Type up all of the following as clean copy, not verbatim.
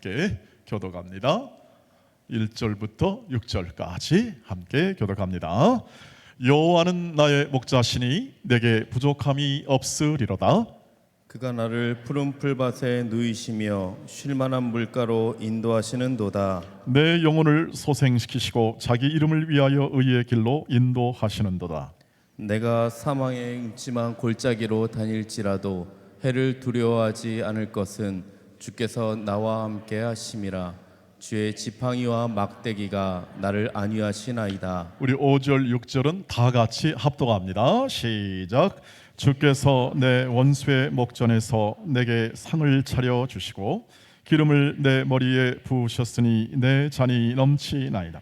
함께 교독합니다. 1절부터 6절까지 함께 교독합니다. 여호와는 나의 목자시니 내게 부족함이 없으리로다. 그가 나를 푸른 풀밭에 누이시며 쉴만한 물가로 인도하시는도다. 내 영혼을 소생시키시고 자기 이름을 위하여 의의 길로 인도하시는도다. 내가 사망의 음침한 골짜기로 다닐지라도 해를 두려워하지 않을 것은 주께서 나와 함께 하심이라. 주의 지팡이와 막대기가 나를 안위하시나이다. 우리 5절 6절은 다 같이 합독합니다. 시작. 주께서 내 원수의 목전에서 내게 상을 차려 주시고 기름을 내 머리에 부으셨으니 내 잔이 넘치나이다.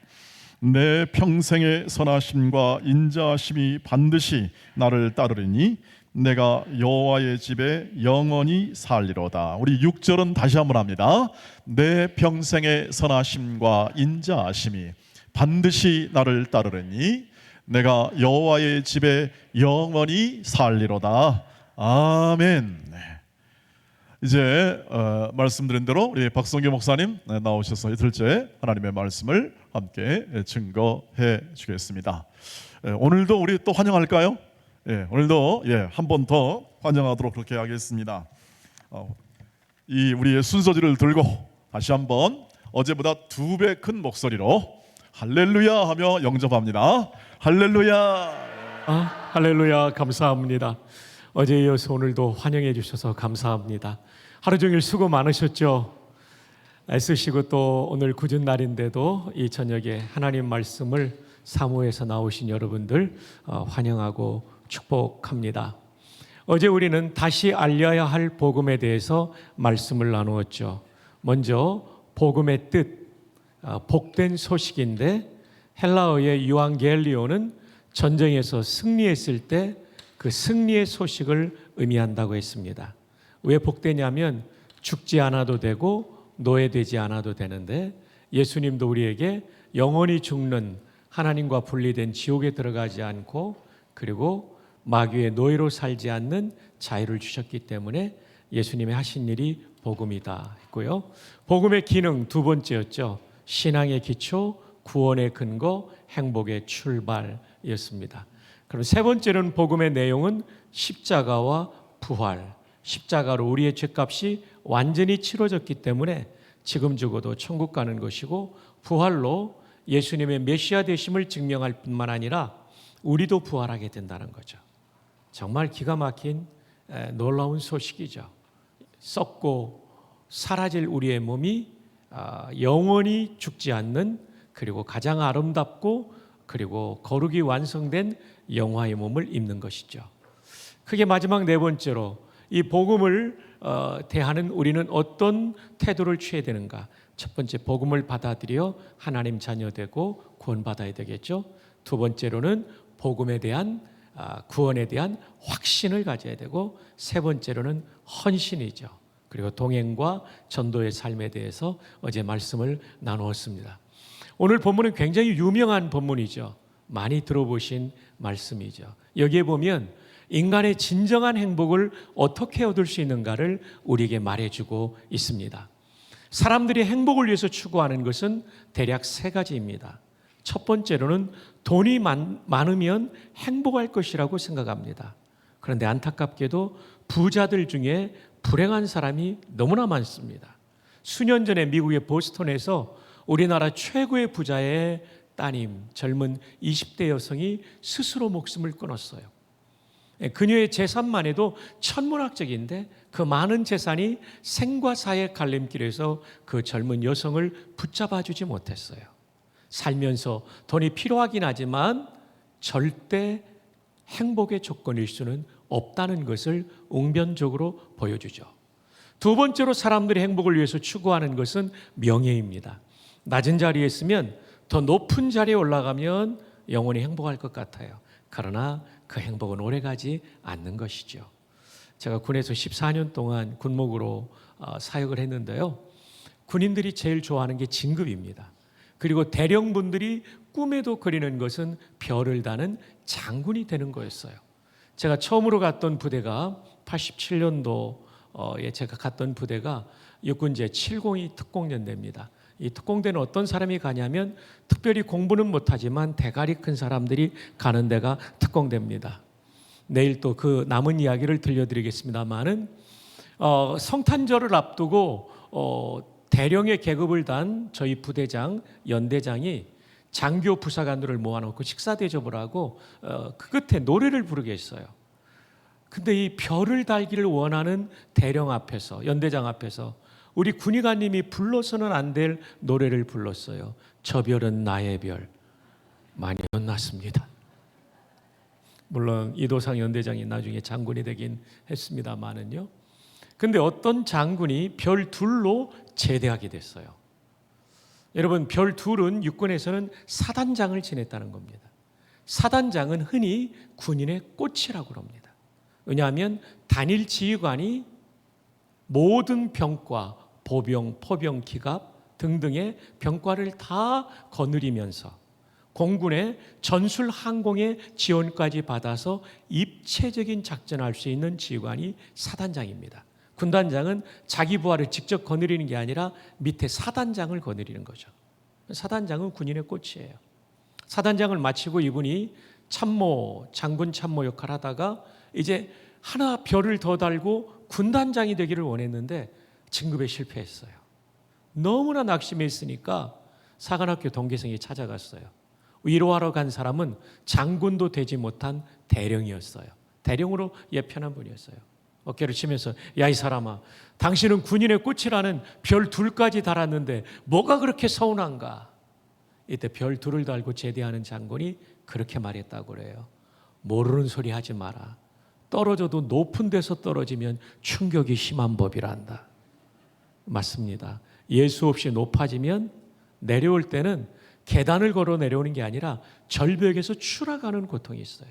내 평생의 선하심과 인자하심이 반드시 나를 따르리니 내가 여호와의 집에 영원히 살리로다. 우리 6절은 다시 한번 합니다. 내 평생의 선하심과 인자하심이 반드시 나를 따르리니 내가 여호와의 집에 영원히 살리로다. 아멘. 네. 이제 말씀드린 대로 우리 박성규 목사님 나오셔서 이틀째 하나님의 말씀을 함께 증거해 주겠습니다. 오늘도 우리 또 환영할까요? 오늘도 한 번 더 환영하도록 그렇게 하겠습니다. 이 우리의 순서지를 들고 다시 한번 어제보다 2배 큰 목소리로 할렐루야 하며 영접합니다. 할렐루야. 할렐루야. 감사합니다. 어제에 이어서 오늘도 환영해 주셔서 감사합니다. 하루 종일 수고 많으셨죠? 애쓰시고 또 오늘 굳은 날인데도 이 저녁에 하나님 말씀을 사모해서 나오신 여러분들 환영하고 축복합니다. 어제 우리는 다시 알려야 할 복음에 대해서 말씀을 나누었죠. 먼저 복음의 뜻, 복된 소식인데 헬라어의 유앙겔리오는 전쟁에서 승리했을 때 그 승리의 소식을 의미한다고 했습니다. 왜 복되냐면 죽지 않아도 되고 노예되지 않아도 되는데 예수님도 우리에게 영원히 죽는 하나님과 분리된 지옥에 들어가지 않고 그리고 마귀의 노예로 살지 않는 자유를 주셨기 때문에 예수님이 하신 일이 복음이다 했고요. 복음의 기능 두 번째였죠. 신앙의 기초, 구원의 근거, 행복의 출발이었습니다. 그럼 세 번째는 복음의 내용은 십자가와 부활. 십자가로 우리의 죄값이 완전히 치러졌기 때문에 지금 죽어도 천국 가는 것이고 부활로 예수님의 메시아 되심을 증명할 뿐만 아니라 우리도 부활하게 된다는 거죠. 정말 기가 막힌 놀라운 소식이죠. 썩고 사라질 우리의 몸이 영원히 죽지 않는 그리고 가장 아름답고 그리고 거룩이 완성된 영화의 몸을 입는 것이죠. 크게 마지막 네 번째로 이 복음을 대하는 우리는 어떤 태도를 취해야 되는가? 첫 번째, 복음을 받아들여 하나님 자녀 되고 구원받아야 되겠죠. 두 번째로는 복음에 대한 구원에 대한 확신을 가져야 되고 세 번째로는 헌신이죠. 그리고 동행과 전도의 삶에 대해서 어제 말씀을 나누었습니다. 오늘 본문은 굉장히 유명한 본문이죠. 많이 들어보신 말씀이죠. 여기에 보면 인간의 진정한 행복을 어떻게 얻을 수 있는가를 우리에게 말해주고 있습니다. 사람들이 행복을 위해서 추구하는 것은 대략 세 가지입니다. 첫 번째로는 돈이 많으면 행복할 것이라고 생각합니다. 그런데 안타깝게도 부자들 중에 불행한 사람이 너무나 많습니다. 수년 전에 미국의 보스턴에서 우리나라 최고의 부자의 따님, 젊은 20대 여성이 스스로 목숨을 끊었어요. 그녀의 재산만 해도 천문학적인데 그 많은 재산이 생과 사의 갈림길에서 그 젊은 여성을 붙잡아 주지 못했어요. 살면서 돈이 필요하긴 하지만 절대 행복의 조건일 수는 없다는 것을 웅변적으로 보여주죠. 두 번째로 사람들이 행복을 위해서 추구하는 것은 명예입니다. 낮은 자리에 있으면 더 높은 자리에 올라가면 영원히 행복할 것 같아요. 그러나 그 행복은 오래가지 않는 것이죠. 제가 군에서 14년 동안 군목으로 사역을 했는데요. 군인들이 제일 좋아하는 게 진급입니다. 그리고 대령분들이 꿈에도 그리는 것은 별을 다는 장군이 되는 거였어요. 제가 처음으로 갔던 부대가 87년도에 제가 갔던 부대가 육군제 702 특공연대입니다. 이 특공대는 어떤 사람이 가냐면 특별히 공부는 못하지만 대가리 큰 사람들이 가는 데가 특공대입니다. 내일 또 그 남은 이야기를 들려드리겠습니다만은 성탄절을 앞두고 대령의 계급을 단 저희 부대장, 연대장이 장교 부사관들을 모아놓고 식사 대접을 하고 그 끝에 노래를 부르게 했어요. 근데 이 별을 달기를 원하는 대령 앞에서, 연대장 앞에서 우리 군의관님이 불러서는 안 될 노래를 불렀어요. 저 별은 나의 별, 많이 났습니다. 물론 이도상 연대장이 나중에 장군이 되긴 했습니다만은요. 근데 어떤 장군이 별 둘로 제대하게 됐어요. 여러분, 별 둘은 육군에서는 사단장을 지냈다는 겁니다. 사단장은 흔히 군인의 꽃이라고 합니다. 왜냐하면 단일 지휘관이 모든 병과, 보병, 포병, 기갑 등등의 병과를 다 거느리면서 공군의 전술 항공의 지원까지 받아서 입체적인 작전을 할 수 있는 지휘관이 사단장입니다. 군단장은 자기 부하를 직접 거느리는 게 아니라 밑에 사단장을 거느리는 거죠. 사단장은 군인의 꽃이에요. 사단장을 마치고 이분이 참모, 장군 참모 역할을 하다가 이제 하나 별을 더 달고 군단장이 되기를 원했는데 진급에 실패했어요. 너무나 낙심해 있으니까 사관학교 동기생이 찾아갔어요. 위로하러 간 사람은 장군도 되지 못한 대령이었어요. 대령으로 예편한 분이었어요. 어깨를 치면서 야, 이 사람아, 당신은 군인의 꽃이라는 별 둘까지 달았는데 뭐가 그렇게 서운한가? 이때 별 둘을 달고 제대하는 장군이 그렇게 말했다고 그래요. 모르는 소리 하지 마라. 떨어져도 높은 데서 떨어지면 충격이 심한 법이란다. 맞습니다. 예수 없이 높아지면 내려올 때는 계단을 걸어 내려오는 게 아니라 절벽에서 추락하는 고통이 있어요.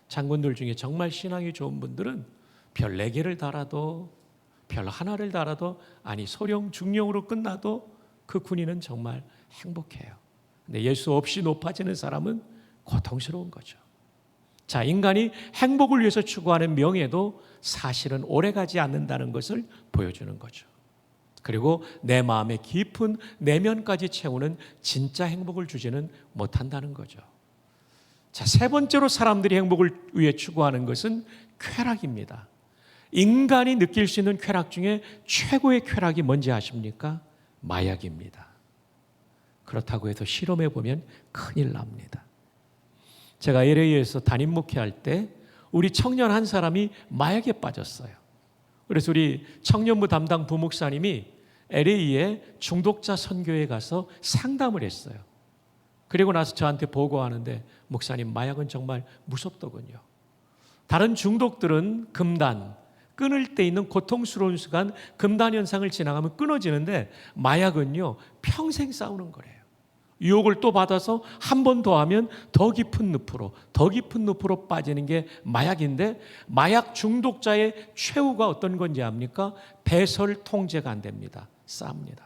장군들 중에 정말 신앙이 좋은 분들은 별 4개를 달아도, 별 하나를 달아도, 아니 소령, 중령으로 끝나도 그 군인은 정말 행복해요. 근데 예수 없이 높아지는 사람은 고통스러운 거죠. 자, 인간이 행복을 위해서 추구하는 명예도 사실은 오래가지 않는다는 것을 보여주는 거죠. 그리고 내 마음의 깊은 내면까지 채우는 진짜 행복을 주지는 못한다는 거죠. 자, 세 번째로 사람들이 행복을 위해 추구하는 것은 쾌락입니다. 인간이 느낄 수 있는 쾌락 중에 최고의 쾌락이 뭔지 아십니까? 마약입니다. 그렇다고 해서 실험해 보면 큰일 납니다. 제가 LA에서 담임 목회할 때 우리 청년 한 사람이 마약에 빠졌어요. 그래서 우리 청년부 담당 부목사님이 LA에 중독자 선교에 가서 상담을 했어요. 그리고 나서 저한테 보고하는데, 목사님, 마약은 정말 무섭더군요. 다른 중독들은 금단, 끊을 때 있는 고통스러운 순간 금단 현상을 지나가면 끊어지는데 마약은요, 평생 싸우는 거래요. 유혹을 또 받아서 한 번 더 하면 더 깊은 늪으로 빠지는 게 마약인데, 마약 중독자의 최후가 어떤 건지 압니까? 배설 통제가 안 됩니다. 싸웁니다.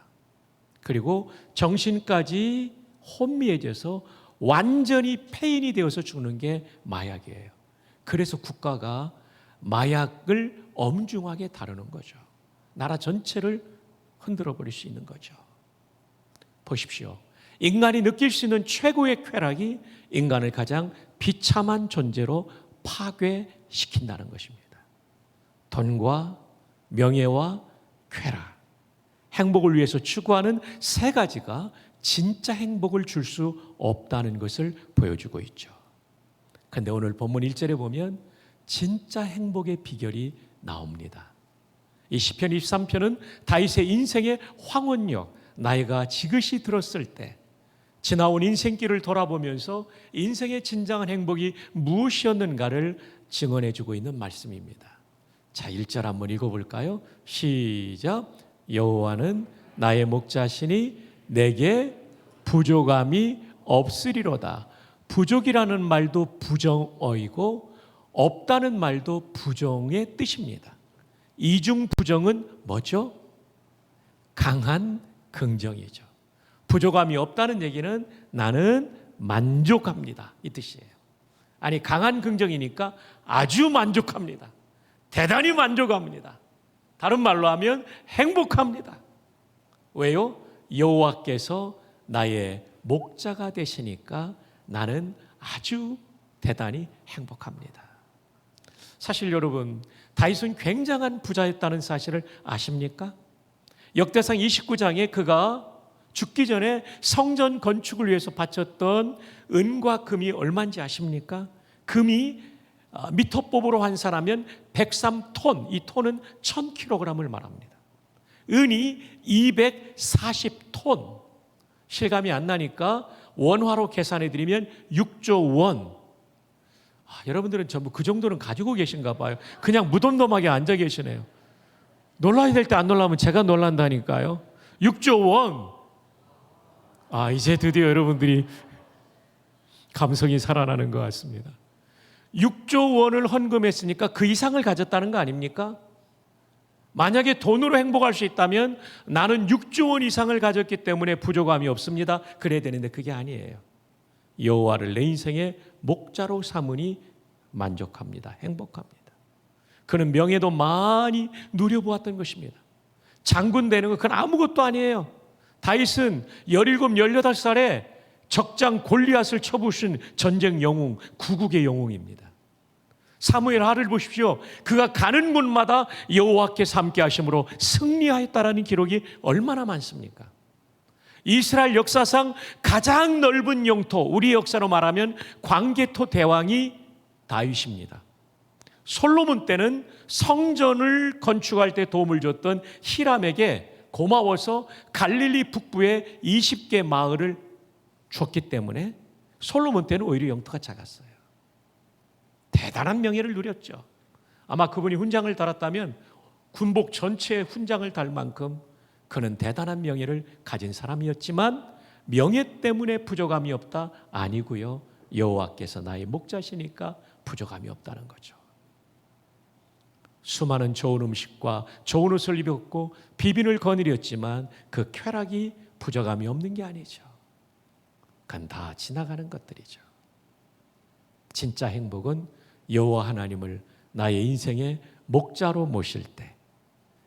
그리고 정신까지 혼미해져서 완전히 폐인이 되어서 죽는 게 마약이에요. 그래서 국가가 마약을 엄중하게 다루는 거죠. 나라 전체를 흔들어 버릴 수 있는 거죠. 보십시오. 인간이 느낄 수 있는 최고의 쾌락이 인간을 가장 비참한 존재로 파괴시킨다는 것입니다. 돈과 명예와 쾌락, 행복을 위해서 추구하는 세 가지가 진짜 행복을 줄 수 없다는 것을 보여주고 있죠. 그런데 오늘 본문 1절에 보면 진짜 행복의 비결이 나옵니다. 이 시편 23편은 다윗의 인생의 황혼역, 나이가 지긋이 들었을 때 지나온 인생길을 돌아보면서 인생의 진정한 행복이 무엇이었는가를 증언해주고 있는 말씀입니다. 자, 1절 한번 읽어볼까요? 시작. 여호와는 나의 목자시니 내게 부족함이 없으리로다. 부족이라는 말도 부정어이고 없다는 말도 부정의 뜻입니다. 이중 부정은 뭐죠? 강한 긍정이죠. 부족함이 없다는 얘기는 나는 만족합니다, 이 뜻이에요. 아니, 강한 긍정이니까 아주 만족합니다. 대단히 만족합니다. 다른 말로 하면 행복합니다. 왜요? 여호와께서 나의 목자가 되시니까 나는 아주 대단히 행복합니다. 사실 여러분, 다윗은 굉장한 부자였다는 사실을 아십니까? 역대상 29장에 그가 죽기 전에 성전 건축을 위해서 바쳤던 은과 금이 얼마인지 아십니까? 금이 미터법으로 환산하면 103톤, 이 톤은 1000kg을 말합니다. 은이 240톤, 실감이 안 나니까 원화로 계산해 드리면 6조 원. 여러분들은 전부 그 정도는 가지고 계신가 봐요. 그냥 무덤덤하게 앉아 계시네요. 놀라야 될 때 안 놀라면 제가 놀란다니까요. 6조 원. 이제 드디어 여러분들이 감성이 살아나는 것 같습니다. 6조 원을 헌금했으니까 그 이상을 가졌다는 거 아닙니까? 만약에 돈으로 행복할 수 있다면 나는 6조 원 이상을 가졌기 때문에 부족함이 없습니다. 그래야 되는데 그게 아니에요. 여호와를 내 인생의 목자로 삼으니 만족합니다. 행복합니다. 그는 명예도 많이 누려보았던 것입니다. 장군 되는 건 그건 아무것도 아니에요. 다윗은 17, 18살에 적장 골리앗을 쳐부신 전쟁 영웅, 구국의 영웅입니다. 사무엘 하를 보십시오. 그가 가는 곳마다 여호와께서 함께 하심으로 승리하였다라는 기록이 얼마나 많습니까? 이스라엘 역사상 가장 넓은 영토, 우리 역사로 말하면 광개토 대왕이 다윗입니다. 솔로몬 때는 성전을 건축할 때 도움을 줬던 히람에게 고마워서 갈릴리 북부에 20개 마을을 줬기 때문에 솔로몬 때는 오히려 영토가 작았어요. 대단한 명예를 누렸죠. 아마 그분이 훈장을 달았다면 군복 전체에 훈장을 달 만큼 그는 대단한 명예를 가진 사람이었지만 명예 때문에 부족함이 없다? 아니고요. 여호와께서 나의 목자시니까 부족함이 없다는 거죠. 수많은 좋은 음식과 좋은 옷을 입었고 비빈을 거느렸지만 그 쾌락이 부족함이 없는 게 아니죠. 그건 다 지나가는 것들이죠. 진짜 행복은 여호와 하나님을 나의 인생의 목자로 모실 때,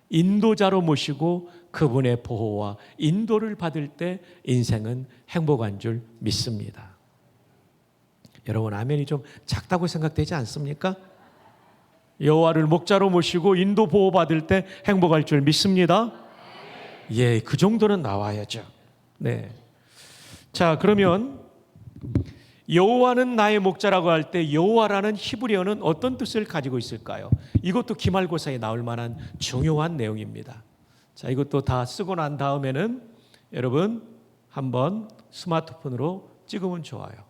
인도자로 모시고 그분의 보호와 인도를 받을 때 인생은 행복한 줄 믿습니다. 여러분, 아멘이 좀 작다고 생각되지 않습니까? 여호와를 목자로 모시고 인도 보호받을 때 행복할 줄 믿습니다. 예, 그 정도는 나와야죠. 네. 자, 그러면 여호와는 나의 목자라고 할 때 여호와라는 히브리어는 어떤 뜻을 가지고 있을까요? 이것도 기말고사에 나올 만한 중요한 내용입니다. 자, 이것도 다 쓰고 난 다음에는 여러분 한번 스마트폰으로 찍으면 좋아요.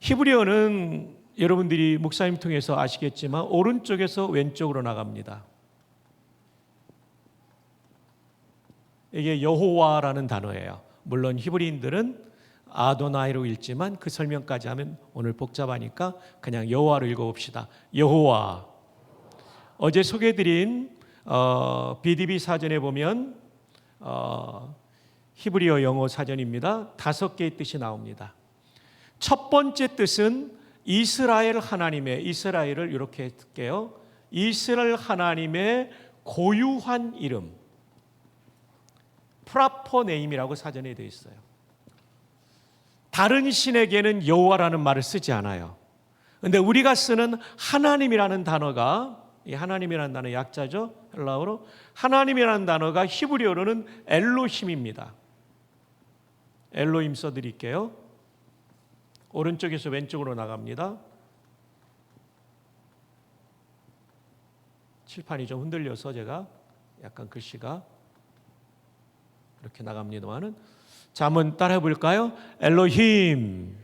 히브리어는 여러분들이 목사님 통해서 아시겠지만 오른쪽에서 왼쪽으로 나갑니다. 이게 여호와라는 단어예요. 물론 히브리인들은 아도나이로 읽지만 그 설명까지 하면 오늘 복잡하니까 그냥 여호와로 읽어봅시다. 여호와. 어제 소개해드린 BDB 사전에 보면 히브리어 영어 사전입니다. 5개의 뜻이 나옵니다. 첫 번째 뜻은 이스라엘 하나님의, 이스라엘을 이렇게 듣게요. 이스라엘 하나님의 고유한 이름, 프라퍼 네임이라고 사전에 되어 있어요. 다른 신에게는 여호와라는 말을 쓰지 않아요. 그런데 우리가 쓰는 하나님이라는 단어가, 이 하나님이라는 단어 약자죠. 헬라어로 하나님이라는 단어가 히브리어로는 엘로힘입니다. 엘로힘 써드릴게요. 오른쪽에서 왼쪽으로 나갑니다. 칠판이 좀 흔들려서 제가 약간 글씨가 이렇게 나갑니다만은, 자, 한번 따라해 볼까요? 엘로힘.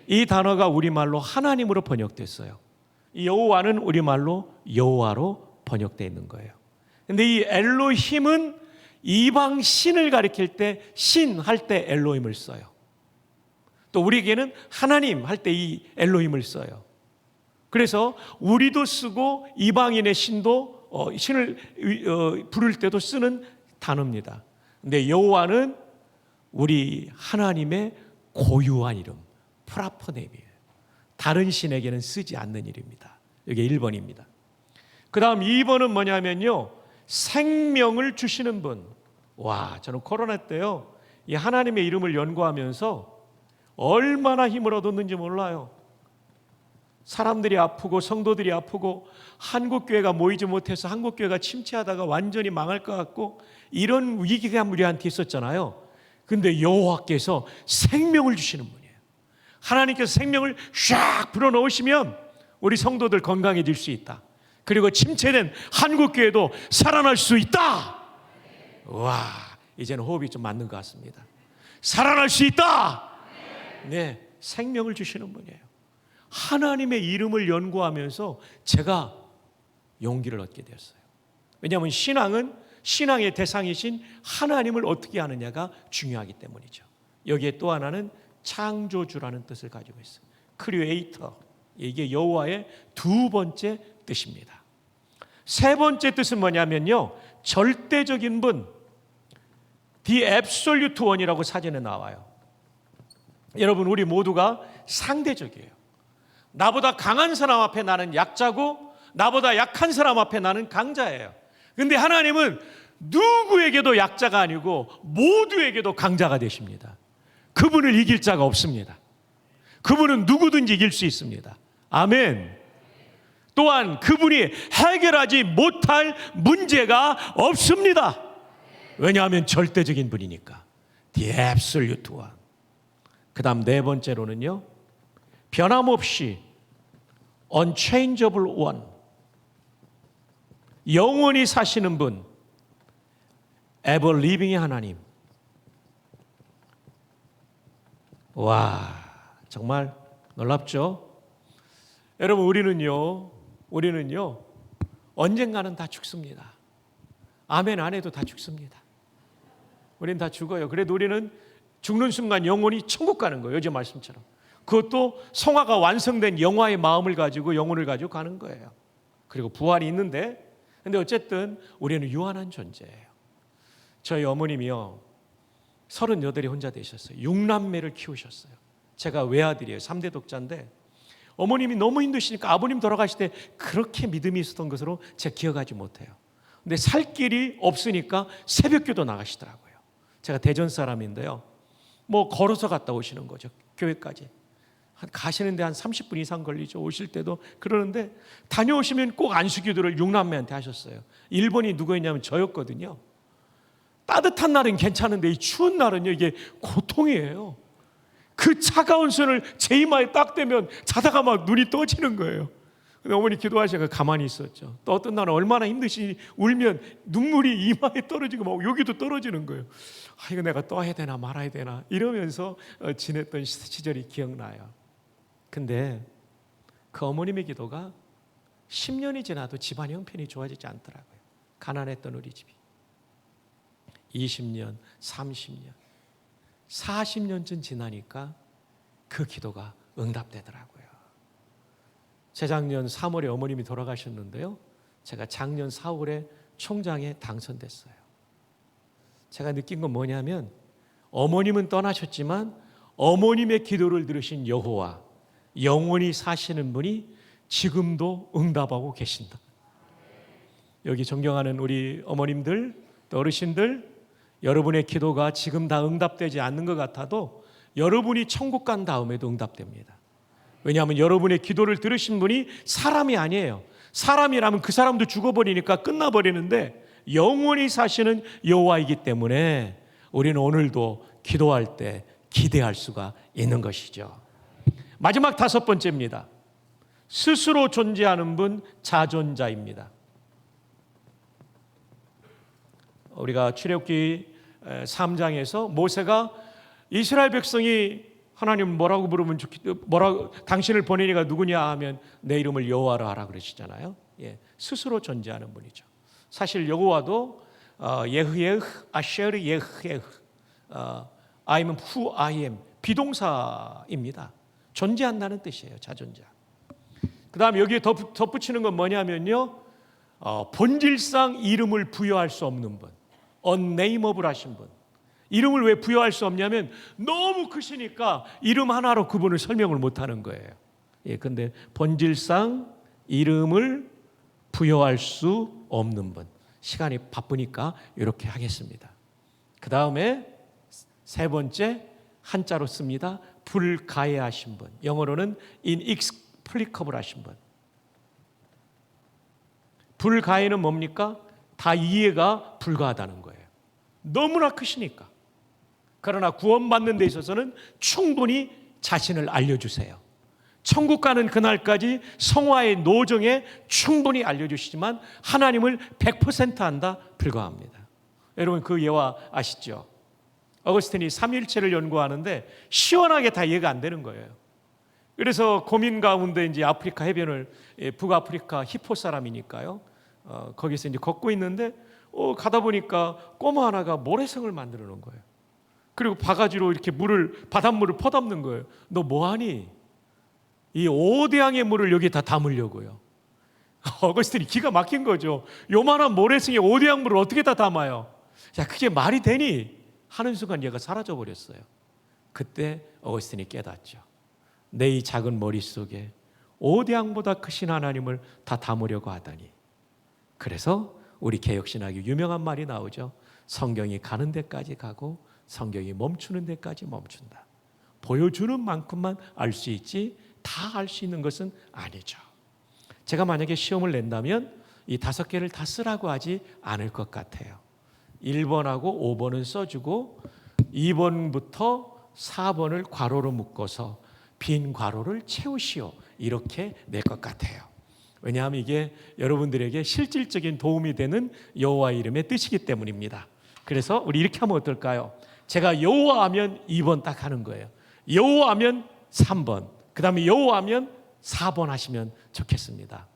이 단어가 우리말로 하나님으로 번역됐어요. 이 여호와는 우리말로 여호와로 번역되어 있는 거예요. 근데 이 엘로힘은 이방 신을 가리킬 때 신 할 때 엘로힘을 써요. 또 우리에게는 하나님 할 때 이 엘로힘을 써요. 그래서 우리도 쓰고 이방인의 신도 신을 부를 때도 쓰는 단어입니다. 근데 여호와는 우리 하나님의 고유한 이름, 프라퍼네임이에요. 다른 신에게는 쓰지 않는 이름입니다. 이게 1번입니다. 그 다음 2번은 뭐냐면요, 생명을 주시는 분. 와, 저는 코로나 때요, 이 하나님의 이름을 연구하면서 얼마나 힘을 얻었는지 몰라요. 사람들이 아프고 성도들이 아프고 한국교회가 모이지 못해서 한국교회가 침체하다가 완전히 망할 것 같고 이런 위기가 우리한테 있었잖아요. 근데 여호와께서 생명을 주시는 분이에요. 하나님께서 생명을 샥 불어넣으시면 우리 성도들 건강해질 수 있다. 그리고 침체된 한국교회도 살아날 수 있다. 와, 이제는 호흡이 좀 맞는 것 같습니다. 살아날 수 있다. 네, 생명을 주시는 분이에요. 하나님의 이름을 연구하면서 제가 용기를 얻게 되었어요. 왜냐하면 신앙은 신앙의 대상이신 하나님을 어떻게 하느냐가 중요하기 때문이죠. 여기에 또 하나는 창조주라는 뜻을 가지고 있어요. 크리에이터, 이게 여호와의 두 번째 뜻입니다. 세 번째 뜻은 뭐냐면요, 절대적인 분, The Absolute One이라고 사전에 나와요. 여러분, 우리 모두가 상대적이에요. 나보다 강한 사람 앞에 나는 약자고 나보다 약한 사람 앞에 나는 강자예요. 근데 하나님은 누구에게도 약자가 아니고 모두에게도 강자가 되십니다. 그분을 이길 자가 없습니다. 그분은 누구든지 이길 수 있습니다. 아멘. 또한 그분이 해결하지 못할 문제가 없습니다. 왜냐하면 절대적인 분이니까. The Absolute One. 그 다음 네 번째로는요, 변함없이 Unchangeable One, 영원히 사시는 분, Ever Living의 하나님. 와, 정말 놀랍죠? 여러분, 우리는요 언젠가는 다 죽습니다. 아멘 안 해도 다 죽습니다. 우리는 다 죽어요. 그래도 우리는 죽는 순간 영혼이 천국 가는 거예요. 어제 말씀처럼. 그것도 성화가 완성된 영화의 마음을 가지고 영혼을 가지고 가는 거예요. 그리고 부활이 있는데, 근데 어쨌든 우리는 유한한 존재예요. 저희 어머님이요 38이 혼자 되셨어요. 6남매를 키우셨어요. 제가 외아들이에요. 3대 독자인데 어머님이 너무 힘드시니까 아버님 돌아가실 때 그렇게 믿음이 있었던 것으로 제가 기억하지 못해요. 근데 살 길이 없으니까 새벽기도 나가시더라고요. 제가 대전 사람인데요, 뭐 걸어서 갔다 오시는 거죠. 교회까지 가시는데 한 30분 이상 걸리죠. 오실 때도. 그러는데 다녀오시면 꼭 안수기도를 6남매한테 하셨어요. 1번이 누구였냐면 저였거든요. 따뜻한 날은 괜찮은데 이 추운 날은요, 이게 고통이에요. 그 차가운 손을 제 이마에 딱 대면 자다가 막 눈이 떠지는 거예요. 근데 어머니 기도하시니까 가만히 있었죠. 또 어떤 날은 얼마나 힘드시니 울면 눈물이 이마에 떨어지고 막 여기도 떨어지는 거예요. 아, 이거 내가 떠야 되나 말아야 되나 이러면서 지냈던 시절이 기억나요. 근데 그 어머님의 기도가 10년이 지나도 집안 형편이 좋아지지 않더라고요. 가난했던 우리 집이 20년, 30년, 40년쯤 지나니까 그 기도가 응답되더라고요. 재작년 3월에 어머님이 돌아가셨는데요, 제가 작년 4월에 총장에 당선됐어요. 제가 느낀 건 뭐냐면 어머님은 떠나셨지만 어머님의 기도를 들으신 여호와, 영원히 사시는 분이 지금도 응답하고 계신다. 여기 존경하는 우리 어머님들, 또 어르신들, 여러분의 기도가 지금 다 응답되지 않는 것 같아도 여러분이 천국 간 다음에도 응답됩니다. 왜냐하면 여러분의 기도를 들으신 분이 사람이 아니에요. 사람이라면 그 사람도 죽어버리니까 끝나버리는데 영원히 사시는 여호와이기 때문에 우리는 오늘도 기도할 때 기대할 수가 있는 것이죠. 마지막 다섯 번째입니다. 스스로 존재하는 분, 자존자입니다. 우리가 출애굽기 3장에서 모세가 이스라엘 백성이 하나님 뭐라고 부르면 뭐라고 당신을 보내니가 누구냐 하면 내 이름을 여호와라 하라 그러시잖아요. 예, 스스로 존재하는 분이죠. 사실 여호와도 예흐예흐 아셰르 예흐예흐 I am who I am 비동사입니다. 존재한다는 뜻이에요. 자존자. 그 다음 여기에 덧붙이는 건 뭐냐면요, 본질상 이름을 부여할 수 없는 분, unnameable 하신 분. 이름을 왜 부여할 수 없냐면 너무 크시니까 이름 하나로 그분을 설명을 못하는 거예요. 예, 근데 본질상 이름을 부여할 수 없는 분. 시간이 바쁘니까 이렇게 하겠습니다. 그 다음에 세 번째 한자로 씁니다. 불가해하신 분. 영어로는 inexplicable 하신 분. 불가해는 뭡니까? 다 이해가 불가하다는 거예요. 너무나 크시니까. 그러나 구원받는 데 있어서는 충분히 자신을 알려주세요. 천국 가는 그날까지 성화의 노정에 충분히 알려주시지만 하나님을 100% 한다? 불가합니다. 여러분 그 예화 아시죠? 어거스틴이 삼위일체를 연구하는데 시원하게 다 이해가 안 되는 거예요. 그래서 고민 가운데 이제 아프리카 해변을, 북아프리카 히포 사람이니까요. 거기서 이제 걷고 있는데 가다 보니까 꼬마 하나가 모래성을 만들어 놓은 거예요. 그리고 바가지로 이렇게 바닷물을 퍼담는 거예요. 너 뭐하니? 이 5대양의 물을 여기 다 담으려고요. 어거스틴이 기가 막힌 거죠. 요만한 모래성에 5대양 물을 어떻게 다 담아요? 야, 그게 말이 되니? 하는 순간 얘가 사라져 버렸어요. 그때 어거스틴이 깨닫죠. 내 이 작은 머릿속에 5대양보다 크신 하나님을 다 담으려고 하다니. 그래서 우리 개혁신학의 유명한 말이 나오죠. 성경이 가는 데까지 가고 성경이 멈추는 데까지 멈춘다. 보여주는 만큼만 알 수 있지 다 알 수 있는 것은 아니죠. 제가 만약에 시험을 낸다면 이 5개를 다 쓰라고 하지 않을 것 같아요. 1번하고 5번은 써주고 2번부터 4번을 괄호로 묶어서 빈 괄호를 채우시오. 이렇게 낼 것 같아요. 왜냐하면 이게 여러분들에게 실질적인 도움이 되는 여호와 이름의 뜻이기 때문입니다. 그래서 우리 이렇게 하면 어떨까요? 제가 여호와 하면 2번 딱 하는 거예요. 여호와 하면 3번, 그 다음에 여호와 하면 4번 하시면 좋겠습니다.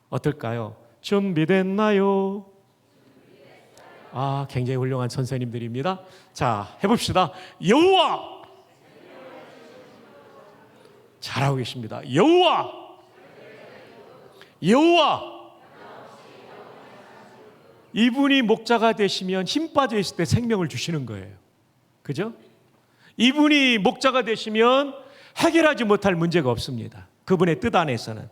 어떨까요? 준비됐나요? 굉장히 훌륭한 선생님들입니다. 자, 해봅시다. 여호와! 잘하고 계십니다. 여호와! 여호와! 이분이 목자가 되시면 힘 빠져 있을 때 생명을 주시는 거예요. 그죠? 이분이 목자가 되시면 해결하지 못할 문제가 없습니다. 그분의 뜻 안에서는.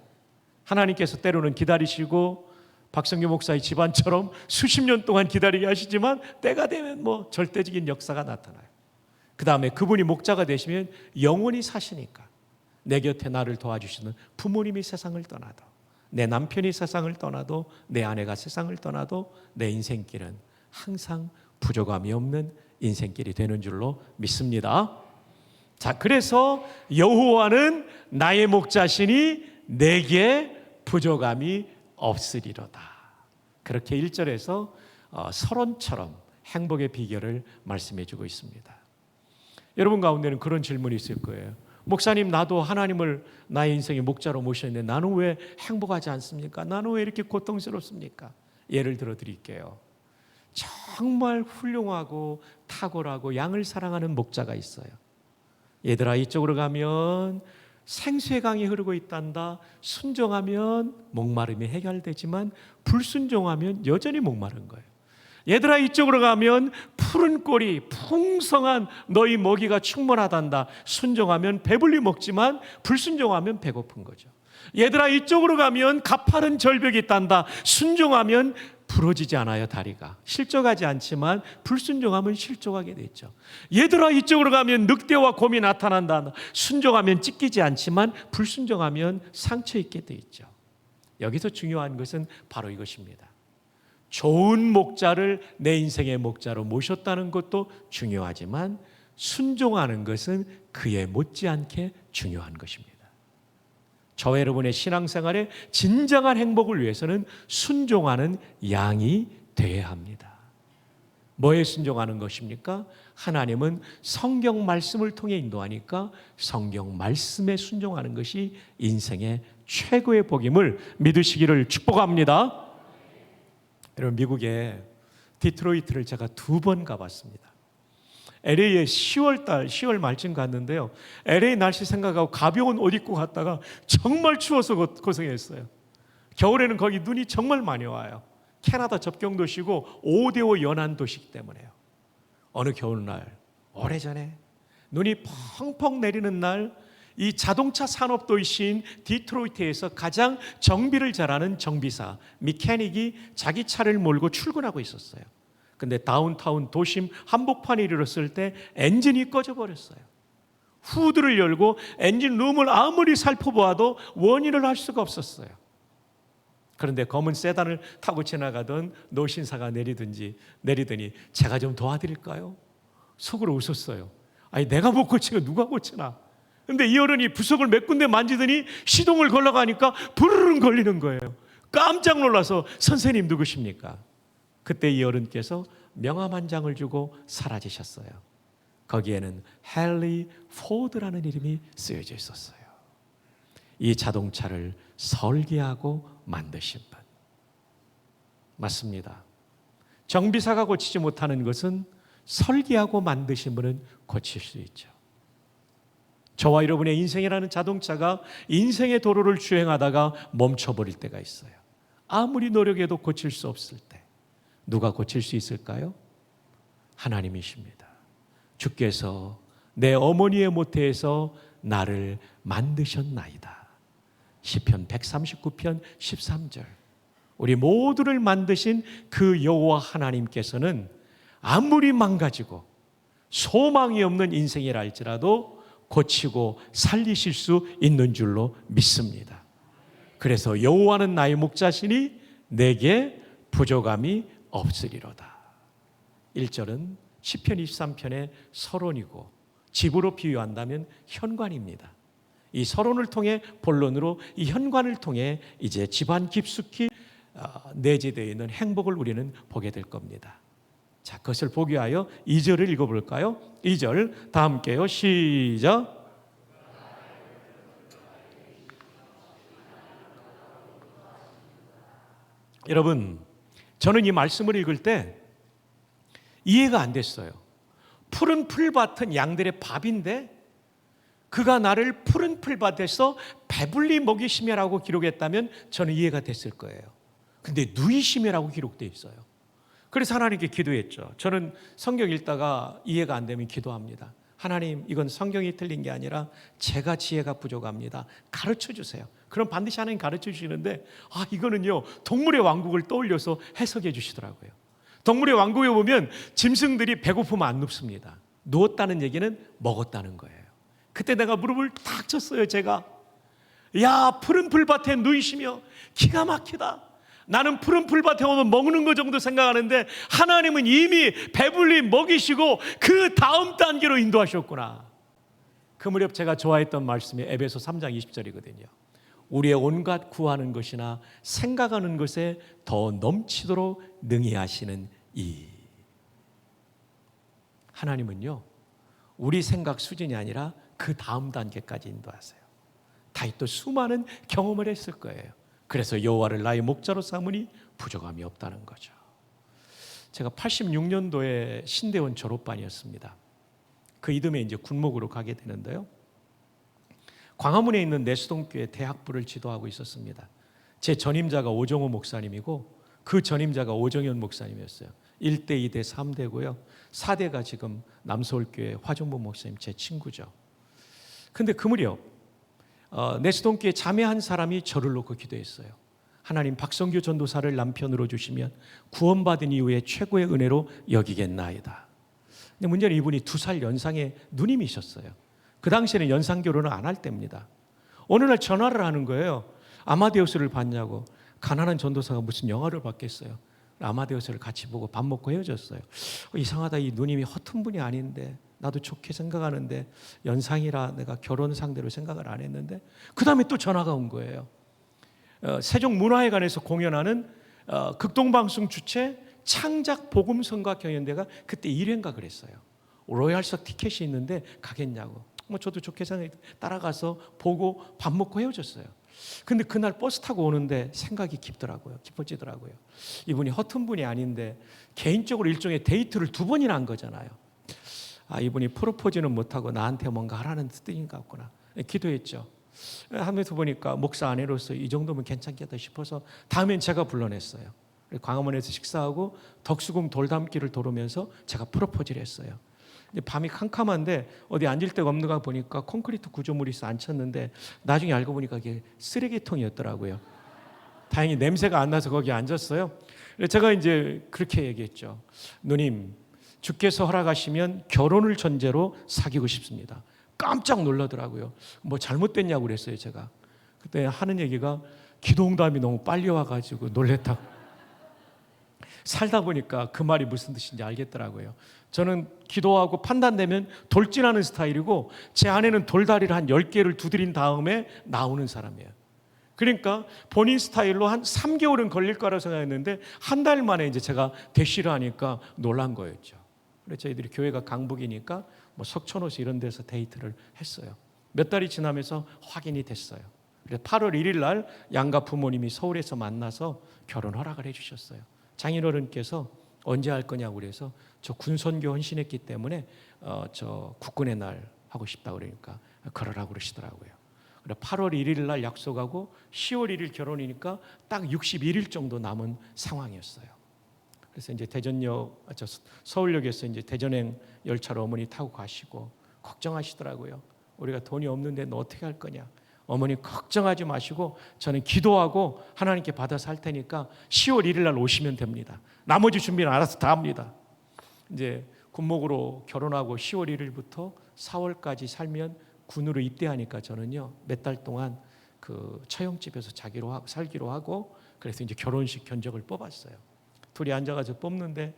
하나님께서 때로는 기다리시고 박성규 목사의 집안처럼 수십 년 동안 기다리게 하시지만 때가 되면 절대적인 역사가 나타나요. 그 다음에 그분이 목자가 되시면 영원히 사시니까 내 곁에 나를 도와주시는 부모님이 세상을 떠나도, 내 남편이 세상을 떠나도, 내 아내가 세상을 떠나도 내 인생길은 항상 부족함이 없는 인생길이 되는 줄로 믿습니다. 자, 그래서 여호와는 나의 목자시니 내게 부족함이 없으리로다. 그렇게 1절에서 서론처럼 행복의 비결을 말씀해 주고 있습니다. 여러분 가운데는 그런 질문이 있을 거예요. 목사님, 나도 하나님을 나의 인생의 목자로 모셨는데 나는 왜 행복하지 않습니까? 나는 왜 이렇게 고통스럽습니까? 예를 들어 드릴게요. 정말 훌륭하고 탁월하고 양을 사랑하는 목자가 있어요. 얘들아, 이쪽으로 가면 생수의 강이 흐르고 있단다. 순종하면 목마름이 해결되지만 불순종하면 여전히 목마른 거예요. 얘들아, 이쪽으로 가면 푸른 꼴이 풍성한 너희 먹이가 충분하단다. 순종하면 배불리 먹지만 불순종하면 배고픈 거죠. 얘들아, 이쪽으로 가면 가파른 절벽이 있단다. 순종하면 부러지지 않아요. 다리가 실족하지 않지만 불순종하면 실족하게 되죠. 얘들아, 이쪽으로 가면 늑대와 곰이 나타난다. 순종하면 찢기지 않지만 불순종하면 상처 입게 돼 있죠. 여기서 중요한 것은 바로 이것입니다. 좋은 목자를 내 인생의 목자로 모셨다는 것도 중요하지만 순종하는 것은 그에 못지않게 중요한 것입니다. 저와 여러분의 신앙생활의 진정한 행복을 위해서는 순종하는 양이 되어야 합니다. 뭐에 순종하는 것입니까? 하나님은 성경 말씀을 통해 인도하니까 성경 말씀에 순종하는 것이 인생의 최고의 복임을 믿으시기를 축복합니다. 여러분, 미국의 디트로이트를 제가 2번 가봤습니다. LA에 10월 말쯤 갔는데요. LA 날씨 생각하고 가벼운 옷 입고 갔다가 정말 추워서 고생했어요. 겨울에는 거기 눈이 정말 많이 와요. 캐나다 접경 도시고 5대5 연안 도시이기 때문에요. 어느 겨울날 오래전에 눈이 펑펑 내리는 날 이 자동차 산업 도시인 디트로이트에서 가장 정비를 잘하는 정비사, 미케닉이 자기 차를 몰고 출근하고 있었어요. 근데 다운타운 도심 한복판에 이르렀을 때 엔진이 꺼져버렸어요. 후드를 열고 엔진 룸을 아무리 살펴보아도 원인을 알 수가 없었어요. 그런데 검은 세단을 타고 지나가던 노신사가 내리더니 제가 좀 도와드릴까요? 속으로 웃었어요. 아니 내가 못 고치고 누가 고치나. 근데 이 어른이 부속을 몇 군데 만지더니 시동을 걸러가니까 부르릉 걸리는 거예요. 깜짝 놀라서 선생님 누구십니까? 그때 이 어른께서 명함 한 장을 주고 사라지셨어요. 거기에는 헨리 포드라는 이름이 쓰여져 있었어요. 이 자동차를 설계하고 만드신 분. 맞습니다. 정비사가 고치지 못하는 것은 설계하고 만드신 분은 고칠 수 있죠. 저와 여러분의 인생이라는 자동차가 인생의 도로를 주행하다가 멈춰버릴 때가 있어요. 아무리 노력해도 고칠 수 없을 때 누가 고칠 수 있을까요? 하나님이십니다. 주께서 내 어머니의 모태에서 나를 만드셨나이다. 시편 139편 13절. 우리 모두를 만드신 그 여호와 하나님께서는 아무리 망가지고 소망이 없는 인생이라 할지라도 고치고 살리실 수 있는 줄로 믿습니다. 그래서 여호와는 나의 목자시니 내게 부족함이 없으리로다. 1절은 시편 23편의 서론이고 집으로 비유한다면 현관입니다. 이 서론을 통해 본론으로 이 현관을 통해 이제 집안 깊숙이 내재되어 있는 행복을 우리는 보게 될 겁니다. 자, 그것을 보기 위하여 2절을 읽어볼까요? 2절 다 함께요. 시작. 여러분, 저는 이 말씀을 읽을 때 이해가 안 됐어요. 푸른 풀밭은 양들의 밥인데 그가 나를 푸른 풀밭에서 배불리 먹이시며라고 기록했다면 저는 이해가 됐을 거예요. 근데 누이시며라고 기록되어 있어요. 그래서 하나님께 기도했죠. 저는 성경 읽다가 이해가 안 되면 기도합니다. 하나님, 이건 성경이 틀린 게 아니라 제가 지혜가 부족합니다. 가르쳐 주세요. 그럼 반드시 하나님 가르쳐 주시는데 이거는요 동물의 왕국을 떠올려서 해석해 주시더라고요. 동물의 왕국에 보면 짐승들이 배고프면 안 눕습니다. 누웠다는 얘기는 먹었다는 거예요. 그때 내가 무릎을 탁 쳤어요. 제가 야, 푸른 풀밭에 누이시며 기가 막히다. 나는 푸른 풀밭에 오면 먹는 거 정도 생각하는데 하나님은 이미 배불리 먹이시고 그 다음 단계로 인도하셨구나. 그 무렵 제가 좋아했던 말씀이 에베소 3장 20절이거든요. 우리의 온갖 구하는 것이나 생각하는 것에 더 넘치도록 능히 하시는 이. 하나님은요 우리 생각 수준이 아니라 그 다음 단계까지 인도하세요. 다윗도 수많은 경험을 했을 거예요. 그래서 여호와를 나의 목자로 삼으니 부족함이 없다는 거죠. 제가 86년도에 신대원 졸업반이었습니다. 그 이듬해 이제 군목으로 가게 되는데요. 광화문에 있는 내수동교회 대학부를 지도하고 있었습니다. 제 전임자가 오정호 목사님이고 그 전임자가 오정현 목사님이었어요. 1대, 2대, 3대고요. 4대가 지금 남서울교회 화종보 목사님 제 친구죠. 근데 그 무렵 내수동교회 자매 한 사람이 저를 놓고 기도했어요. 하나님, 박성규 전도사를 남편으로 주시면 구원받은 이후에 최고의 은혜로 여기겠나이다. 근데 문제는 이분이 2살 연상의 누님이셨어요. 그 당시에는 연상 결혼을 안 할 때입니다. 어느 날 전화를 하는 거예요. 아마데우스를 봤냐고. 가난한 전도사가 무슨 영화를 봤겠어요. 아마데우스를 같이 보고 밥 먹고 헤어졌어요. 이상하다, 이 누님이 허튼 분이 아닌데 나도 좋게 생각하는데 연상이라 내가 결혼 상대로 생각을 안 했는데 그 다음에 또 전화가 온 거예요. 세종문화회관에서 공연하는 극동방송 주최 창작 복음성가 경연대가 그때 1회인가 그랬어요. 로얄석 티켓이 있는데 가겠냐고. 저도 좋게 생각해 따라가서 보고 밥 먹고 헤어졌어요. 근데 그날 버스 타고 오는데 생각이 깊어지더라고요. 이분이 허튼 분이 아닌데 개인적으로 일종의 데이트를 2번이나 한 거잖아요. 이분이 프로포즈는 못하고 나한테 뭔가 하라는 뜻인가 보구나. 기도했죠. 하면서 보니까 목사 아내로서 이 정도면 괜찮겠다 싶어서 다음엔 제가 불러냈어요. 광화문에서 식사하고 덕수궁 돌담길을 돌으면서 제가 프로포즈를 했어요. 근데 밤이 캄캄한데 어디 앉을 데가 없는가 보니까 콘크리트 구조물이 있어 앉혔는데 나중에 알고 보니까 이게 쓰레기통이었더라고요. 다행히 냄새가 안 나서 거기 앉았어요. 제가 이제 그렇게 얘기했죠. 누님, 주께서 허락하시면 결혼을 전제로 사귀고 싶습니다. 깜짝 놀라더라고요. 뭐 잘못됐냐고 그랬어요, 제가. 그때 하는 얘기가 기도응답이 너무 빨리 와가지고 놀랬다고. 살다 보니까 그 말이 무슨 뜻인지 알겠더라고요. 저는 기도하고 판단되면 돌진하는 스타일이고 제 아내는 돌다리를 한 10개를 두드린 다음에 나오는 사람이에요. 그러니까 본인 스타일로 한 3개월은 걸릴 거라고 생각했는데 한 달 만에 이제 제가 대시를 하니까 놀란 거였죠. 그래서 저희들이 교회가 강북이니까 뭐 석촌호수 이런 데서 데이트를 했어요. 몇 달이 지나면서 확인이 됐어요. 그래서 8월 1일 날 양가 부모님이 서울에서 만나서 결혼 허락을 해주셨어요. 장인어른께서 언제 할 거냐고 그래서 저 군선교 헌신했기 때문에 저 국군의 날 하고 싶다고 그러니까 그러라고 그러시더라고요. 그래서 8월 1일 날 약속하고 10월 1일 결혼이니까 딱 61일 정도 남은 상황이었어요. 그래서 이제 서울역에서 이제 대전행 열차로 어머니 타고 가시고 걱정하시더라고요. 우리가 돈이 없는데 너 어떻게 할 거냐? 어머니 걱정하지 마시고 저는 기도하고 하나님께 받아서 할 테니까 10월 1일 날 오시면 됩니다. 나머지 준비는 알아서 다 합니다. 이제 군목으로 결혼하고 10월 1일부터 4월까지 살면 군으로 입대하니까 저는요 몇 달 동안 그 처형집에서 살기로 하고 그래서 이제 결혼식 견적을 뽑았어요. 둘이 앉아가지고 뽑는데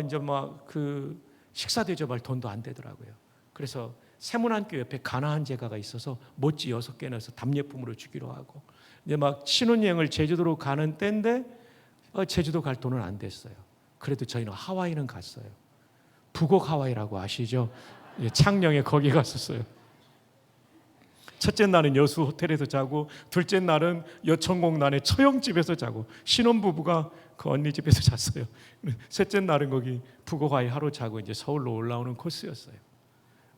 이제 막 그 식사 대접할 돈도 안 되더라고요. 그래서 세문안교 옆에 가나안 제가가 있어서 모찌 6개 넣어서 답례품으로 주기로 하고 이제 막 신혼여행을 제주도로 가는 때인데 제주도 갈 돈은 안 됐어요. 그래도 저희는 하와이는 갔어요. 북옥 하와이라고 아시죠? 창녕에 거기 갔었어요. 첫째 날은 여수 호텔에서 자고 둘째 날은 여천공단의 처형집에서 자고 신혼부부가 그 언니 집에서 잤어요. 셋째 날은 거기 북옥하이 하루 자고 이제 서울로 올라오는 코스였어요.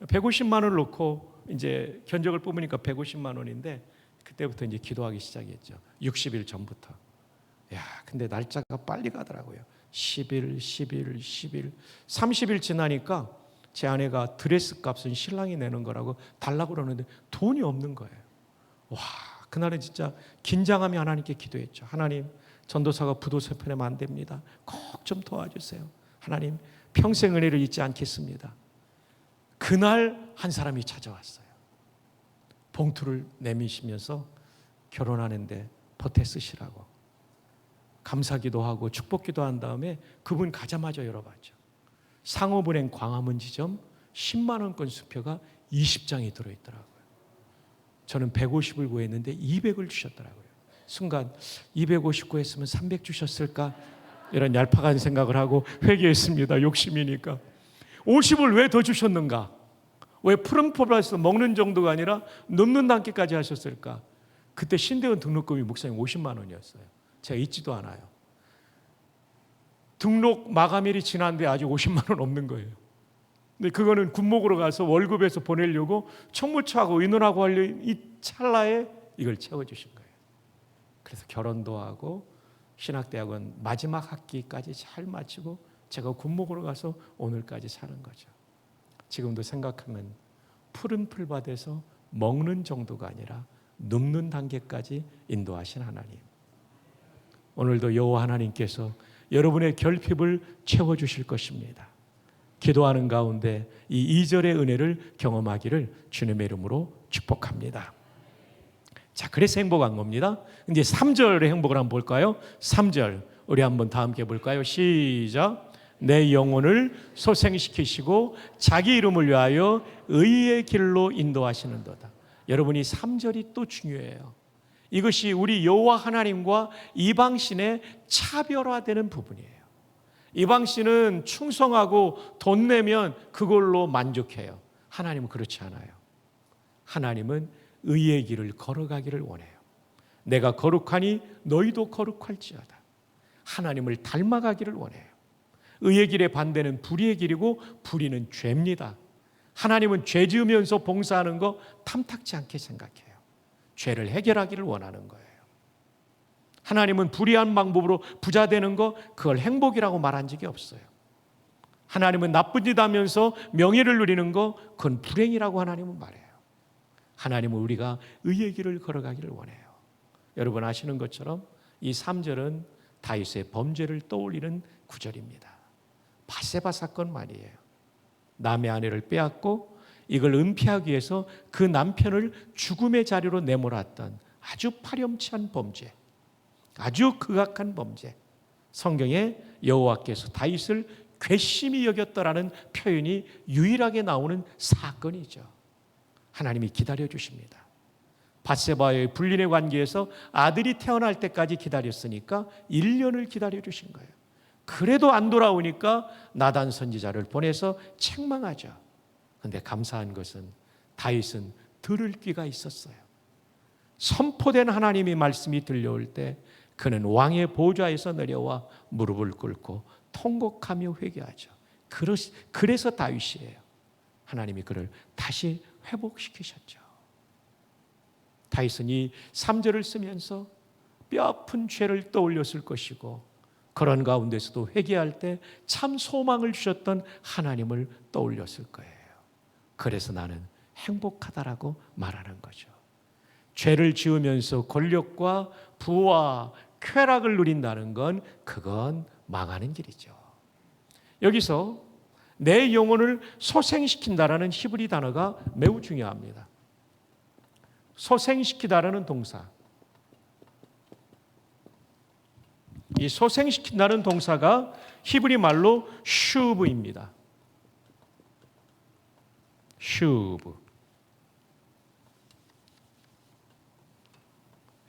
150만 원을 놓고 이제 견적을 뽑으니까 150만 원인데 그때부터 이제 기도하기 시작했죠. 60일 전부터. 야, 근데 날짜가 빨리 가더라고요. 10일, 10일, 10일, 30일 지나니까 제 아내가 드레스 값은 신랑이 내는 거라고 달라고 그러는데 돈이 없는 거예요. 와, 그날은 진짜 긴장하며 하나님께 기도했죠. 하나님, 전도사가 부도세 보내면 안 됩니다. 꼭 좀 도와주세요. 하나님, 평생 은혜를 잊지 않겠습니다. 그날 한 사람이 찾아왔어요. 봉투를 내미시면서 결혼하는데 보태 쓰시라고. 감사기도 하고 축복기도 한 다음에 그분 가자마자 열어봤죠. 상업은행 광화문 지점 10만 원권 수표가 20장이 들어있더라고요. 저는 150을 구했는데 200을 주셨더라고요. 순간 250 구했으면 300 주셨을까? 이런 얄팍한 생각을 하고 회개했습니다. 욕심이니까. 50을 왜 더 주셨는가? 왜 푸른 포도에서 먹는 정도가 아니라 눕는 단계까지 하셨을까? 그때 신대원 등록금이 목사님 50만 원이었어요. 제가 잊지도 않아요. 등록 마감일이 지난데 아직 50만 원 없는 거예요. 근데 그거는 군목으로 가서 월급에서 보내려고 총무처하고 의논하고 하려는 이 찰나에 이걸 채워주신 거예요. 그래서 결혼도 하고 신학대학원 마지막 학기까지 잘 마치고 제가 군목으로 가서 오늘까지 사는 거죠. 지금도 생각하면 푸른 풀밭에서 먹는 정도가 아니라 눕는 단계까지 인도하신 하나님. 오늘도 여호와 하나님께서 여러분의 결핍을 채워주실 것입니다. 기도하는 가운데 이 2절의 은혜를 경험하기를 주님의 이름으로 축복합니다. 자, 그래서 행복한 겁니다. 이제 3절의 행복을 한번 볼까요? 3절 우리 한번 다 함께 볼까요? 시작. 내 영혼을 소생시키시고 자기 이름을 위하여 의의 길로 인도하시는도다. 여러분이 3절이 또 중요해요. 이것이 우리 여호와 하나님과 이방신의 차별화되는 부분이에요. 이방신은 충성하고 돈 내면 그걸로 만족해요. 하나님은 그렇지 않아요. 하나님은 의의 길을 걸어가기를 원해요. 내가 거룩하니 너희도 거룩할지어다. 하나님을 닮아가기를 원해요. 의의 길의 반대는 불의의 길이고 불의는 죄입니다. 하나님은 죄 지으면서 봉사하는 거 탐탁지 않게 생각해요. 죄를 해결하기를 원하는 거예요. 하나님은 불의한 방법으로 부자 되는 거 그걸 행복이라고 말한 적이 없어요. 하나님은 나쁜 짓 하면서 명예를 누리는 거, 그건 불행이라고 하나님은 말해요. 하나님은 우리가 의의 길을 걸어가기를 원해요. 여러분 아시는 것처럼 이 3절은 다윗의 범죄를 떠올리는 구절입니다. 바세바 사건 말이에요. 남의 아내를 빼앗고 이걸 은폐하기 위해서 그 남편을 죽음의 자리로 내몰았던 아주 파렴치한 범죄, 아주 극악한 범죄. 성경에 여호와께서 다윗을 괘씸히 여겼더라는 표현이 유일하게 나오는 사건이죠. 하나님이 기다려 주십니다. 밧세바의 불륜의 관계에서 아들이 태어날 때까지 기다렸으니까 1년을 기다려 주신 거예요. 그래도 안 돌아오니까 나단 선지자를 보내서 책망하죠. 그런데 감사한 것은 다윗은 들을 귀가 있었어요. 선포된 하나님의 말씀이 들려올 때 그는 왕의 보좌에서 내려와 무릎을 꿇고 통곡하며 회개하죠. 그래서 다윗이에요. 하나님이 그를 다시 회복시키셨죠. 다윗은 이 3절을 쓰면서 뼈아픈 죄를 떠올렸을 것이고 그런 가운데서도 회개할 때 참 소망을 주셨던 하나님을 떠올렸을 거예요. 그래서 나는 행복하다라고 말하는 거죠. 죄를 지으면서 권력과 부와 쾌락을 누린다는 건 그건 망하는 길이죠. 여기서 내 영혼을 소생시킨다라는 히브리 단어가 매우 중요합니다. 소생시키다라는 동사. 이 소생시킨다는 동사가 히브리 말로 슈브입니다. 슈브.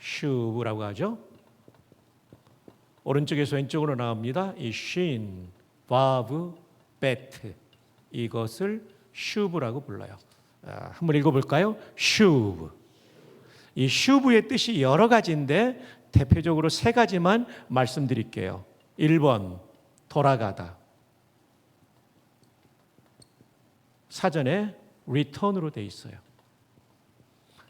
슈브라고 하죠. 오른쪽에서 왼쪽으로 나옵니다. 이 쉰, 바브, 베트 이것을 슈브라고 불러요. 한번 읽어볼까요? 슈브. 이 슈브의 뜻이 여러 가지인데 대표적으로 3가지만 말씀드릴게요. 1번 돌아가다. 사전에 return으로 돼 있어요.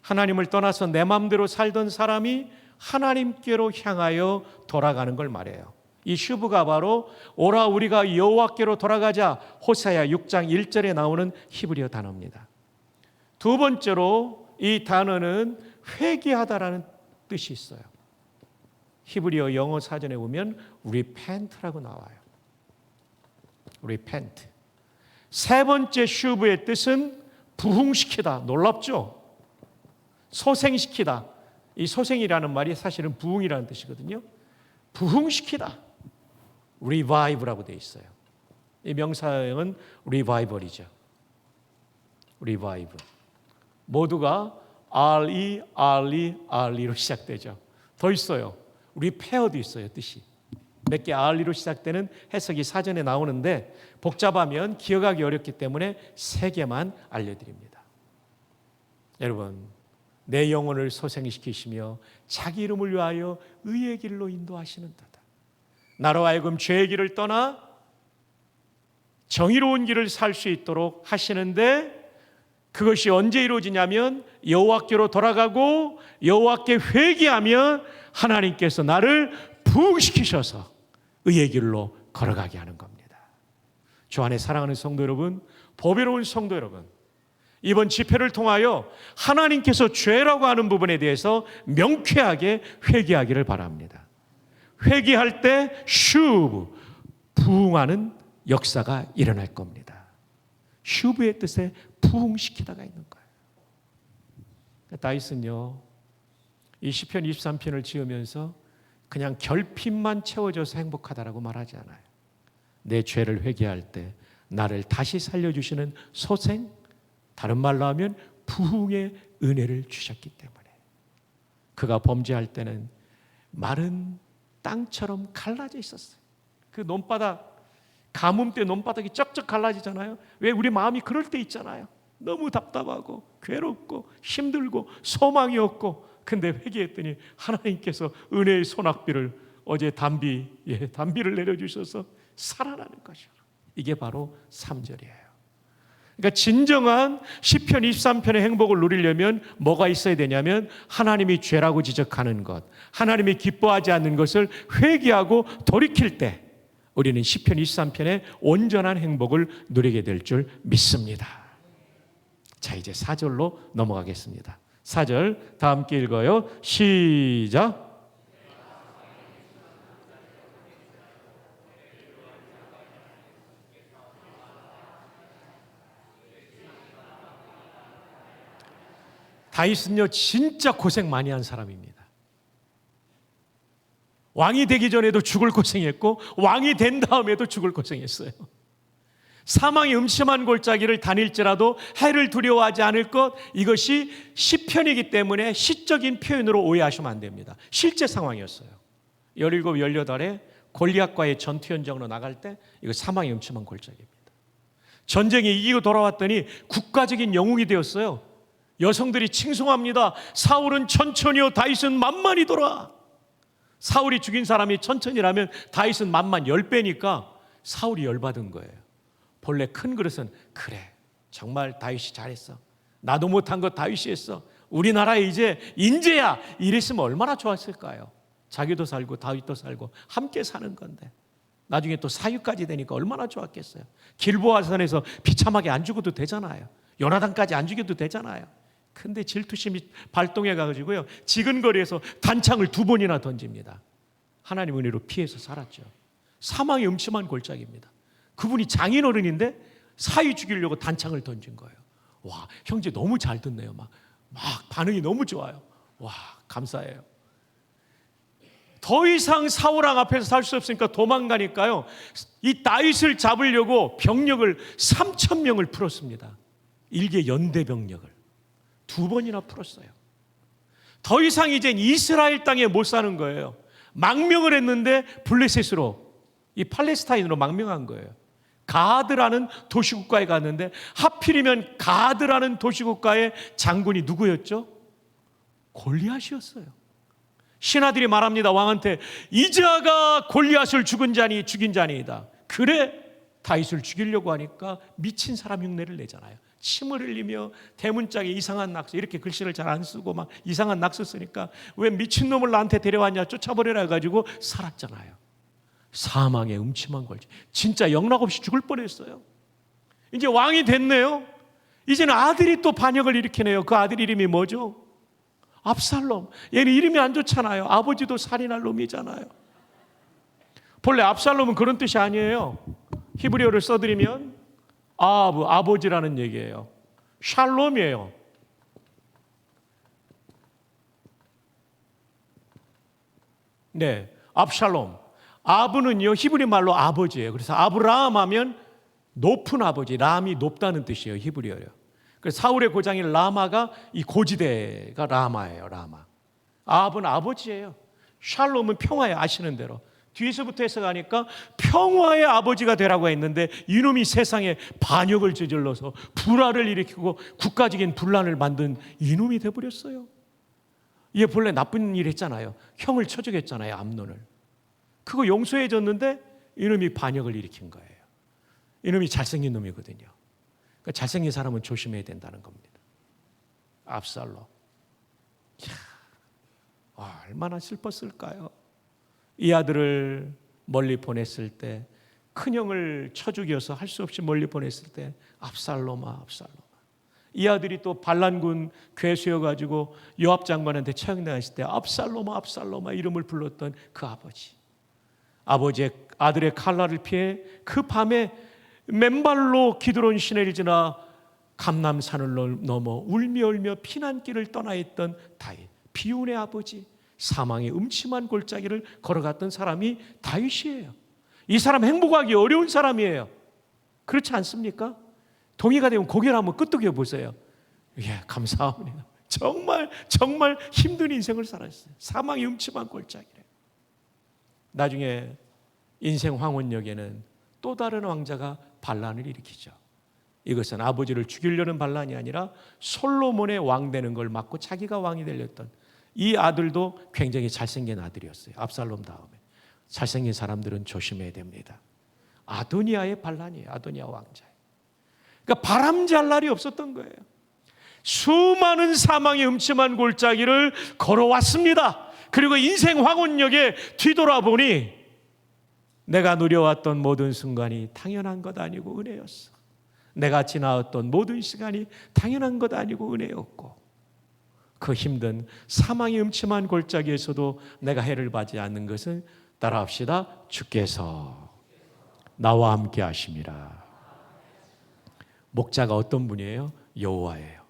하나님을 떠나서 내 마음대로 살던 사람이 하나님께로 향하여 돌아가는 걸 말해요. 이 슈브가 바로 오라 우리가 여호와께로 돌아가자 호세아 6장 1절에 나오는 히브리어 단어입니다. 두 번째로 이 단어는 회개하다라는 뜻이 있어요. 히브리어 영어 사전에 보면 repent라고 나와요. repent. 세 번째 슈브의 뜻은 부흥시키다. 놀랍죠? 소생시키다. 이 소생이라는 말이 사실은 부흥이라는 뜻이거든요. 부흥시키다. revive라고 되어 있어요. 이 명사형은 revival이죠. revive. 모두가 RE로 시작되죠. 더 있어요. repair도 있어요. 뜻이. 몇 개 RE로 시작되는 해석이 사전에 나오는데 복잡하면 기억하기 어렵기 때문에 3개만 알려드립니다. 여러분, 내 영혼을 소생시키시며 자기 이름을 위하여 의의 길로 인도하시는도다. 나로 하여금 죄의 길을 떠나 정의로운 길을 살 수 있도록 하시는데 그것이 언제 이루어지냐면 여호와께로 돌아가고 여호와께 회개하면 하나님께서 나를 부흥시키셔서 의의 길로 걸어가게 하는 겁니다. 주 안에 사랑하는 성도 여러분, 보배로운 성도 여러분, 이번 집회를 통하여 하나님께서 죄라고 하는 부분에 대해서 명쾌하게 회개하기를 바랍니다. 회개할 때 슈브, 부흥하는 역사가 일어날 겁니다. 슈브의 뜻에 부흥시키다가 있는 거예요. 다윗은요, 이 시편 23편을 지으면서 그냥 결핍만 채워져서 행복하다라고 말하지 않아요. 내 죄를 회개할 때 나를 다시 살려주시는 소생, 다른 말로 하면 부흥의 은혜를 주셨기 때문에 그가 범죄할 때는 마른 땅처럼 갈라져 있었어요. 그 논바닥, 가뭄 때 논바닥이 쩍쩍 갈라지잖아요. 왜? 우리 마음이 그럴 때 있잖아요. 너무 답답하고 괴롭고 힘들고 소망이 없고, 근데 회개했더니 하나님께서 은혜의 소낙비를 어제 단비를 내려주셔서 살아나는 거죠. 이게 바로 3절이에요. 그러니까 진정한 시편 23편의 행복을 누리려면 뭐가 있어야 되냐면 하나님이 죄라고 지적하는 것, 하나님이 기뻐하지 않는 것을 회개하고 돌이킬 때 우리는 시편 23편의 온전한 행복을 누리게 될 줄 믿습니다. 자, 이제 4절로 넘어가겠습니다. 4절 다 함께 읽어요. 시작. 다윗은요 진짜 고생 많이 한 사람입니다. 왕이 되기 전에도 죽을 고생했고 왕이 된 다음에도 죽을 고생했어요. 사망의 음침한 골짜기를 다닐지라도 해를 두려워하지 않을 것, 이것이 시편이기 때문에 시적인 표현으로 오해하시면 안 됩니다. 실제 상황이었어요. 17, 18에 골리앗과의 전투 현장으로 나갈 때 이거 사망의 음침한 골짜기입니다. 전쟁에 이기고 돌아왔더니 국가적인 영웅이 되었어요. 여성들이 칭송합니다. 사울은 천천히요 다윗은 만만히 돌아. 사울이 죽인 사람이 천천히라면 다윗은 만만 10배니까 사울이 열받은 거예요. 본래 큰 그릇은 그래 정말 다윗이 잘했어. 나도 못한 거 다윗이 했어. 우리나라에 이제 인재야. 이랬으면 얼마나 좋았을까요? 자기도 살고 다윗도 살고 함께 사는 건데 나중에 또 사유까지 되니까 얼마나 좋았겠어요. 길보아산에서 비참하게 안 죽어도 되잖아요. 요나단까지 안 죽여도 되잖아요. 근데 질투심이 발동해 가지고요 지근거리에서 단창을 2번이나 던집니다. 하나님 은혜로 피해서 살았죠. 사망의 음침한 골짜기입니다. 그분이 장인어른인데 사위 죽이려고 단창을 던진 거예요. 와, 형제 너무 잘 듣네요. 막 반응이 너무 좋아요. 와, 감사해요. 더 이상 사울왕 앞에서 살 수 없으니까 도망가니까요 이 다윗을 잡으려고 병력을 3,000명을 풀었습니다. 일개 연대 병력을 2번이나 풀었어요. 더 이상 이젠 이스라엘 땅에 못 사는 거예요. 망명을 했는데 블레셋으로, 이 팔레스타인으로 망명한 거예요. 가드라는 도시국가에 갔는데 하필이면 가드라는 도시국가의 장군이 누구였죠? 골리앗이었어요. 신하들이 말합니다. 왕한테 이자가 골리앗을 죽인 자니이다. 그래 다윗을 죽이려고 하니까 미친 사람 흉내를 내잖아요. 침을 흘리며 대문짝에 이상한 낙서, 이렇게 글씨를 잘 안 쓰고 막 이상한 낙서 쓰니까 왜 미친놈을 나한테 데려왔냐 쫓아버리라 해가지고 살았잖아요. 사망의 음침한 골짜기. 진짜 영락없이 죽을 뻔했어요. 이제 왕이 됐네요. 이제는 아들이 또 반역을 일으키네요. 그 아들 이름이 뭐죠? 압살롬. 얘는 이름이 안 좋잖아요. 아버지도 살인할 놈이잖아요. 본래 압살롬은 그런 뜻이 아니에요. 히브리어를 써드리면 아버지라는 얘기예요. 샬롬이에요. 네, 압샬롬. 아브는요 히브리 말로 아버지예요. 그래서 아브라함 하면 높은 아버지, 람이 높다는 뜻이에요. 히브리어요. 그래서 사울의 고장인 라마가 이 고지대가 라마예요. 라마. 아브는 아버지예요. 샬롬은 평화예요. 아시는 대로. 뒤에서부터 해서 가니까 평화의 아버지가 되라고 했는데 이놈이 세상에 반역을 저질러서 불화를 일으키고 국가적인 분란을 만든 이놈이 돼버렸어요. 얘 본래 나쁜 일 했잖아요. 형을 쳐 죽였잖아요. 암논을. 그거 용서해줬는데 이놈이 반역을 일으킨 거예요. 이놈이 잘생긴 놈이거든요. 그러니까 잘생긴 사람은 조심해야 된다는 겁니다. 압살롬. 얼마나 슬펐을까요? 이 아들을 멀리 보냈을 때, 큰형을 쳐 죽여서 할 수 없이 멀리 보냈을 때 압살롬아 압살롬아. 이 아들이 또 반란군 괴수여가지고 요압 장관한테 처형당했을 때 압살롬아 압살롬아 이름을 불렀던 그 아버지. 아버지의 아들의 칼날을 피해 그 밤에 맨발로 기드론 시내를 지나 감남산을 넘어 울며 피난길을 떠나 있던 다윗. 비운의 아버지, 사망의 음침한 골짜기를 걸어갔던 사람이 다윗이에요. 이 사람 행복하기 어려운 사람이에요. 그렇지 않습니까? 동의가 되면 고개를 한번 끄덕여 보세요. 예, 감사합니다. 정말 힘든 인생을 살았어요. 사망의 음침한 골짜기래. 나중에 인생 황혼역에는 또 다른 왕자가 반란을 일으키죠. 이것은 아버지를 죽이려는 반란이 아니라 솔로몬의 왕 되는 걸 막고 자기가 왕이 되렸던 이 아들도 굉장히 잘생긴 아들이었어요. 압살롬 다음에. 잘생긴 사람들은 조심해야 됩니다. 아도니아의 반란이에요. 아도니아 왕자예요. 그러니까 바람잘 날이 없었던 거예요. 수많은 사망의 음침한 골짜기를 걸어왔습니다. 그리고 인생 황혼역에 뒤돌아보니 내가 누려왔던 모든 순간이 당연한 것 아니고 은혜였어. 내가 지나왔던 모든 시간이 당연한 것 아니고 은혜였고, 그 힘든 사망의 음침한 골짜기에서도 내가 해를 받지 않는 것은, 따라합시다, 주께서 나와 함께 하심이라. 목자가 어떤 분이에요? 여호와예요.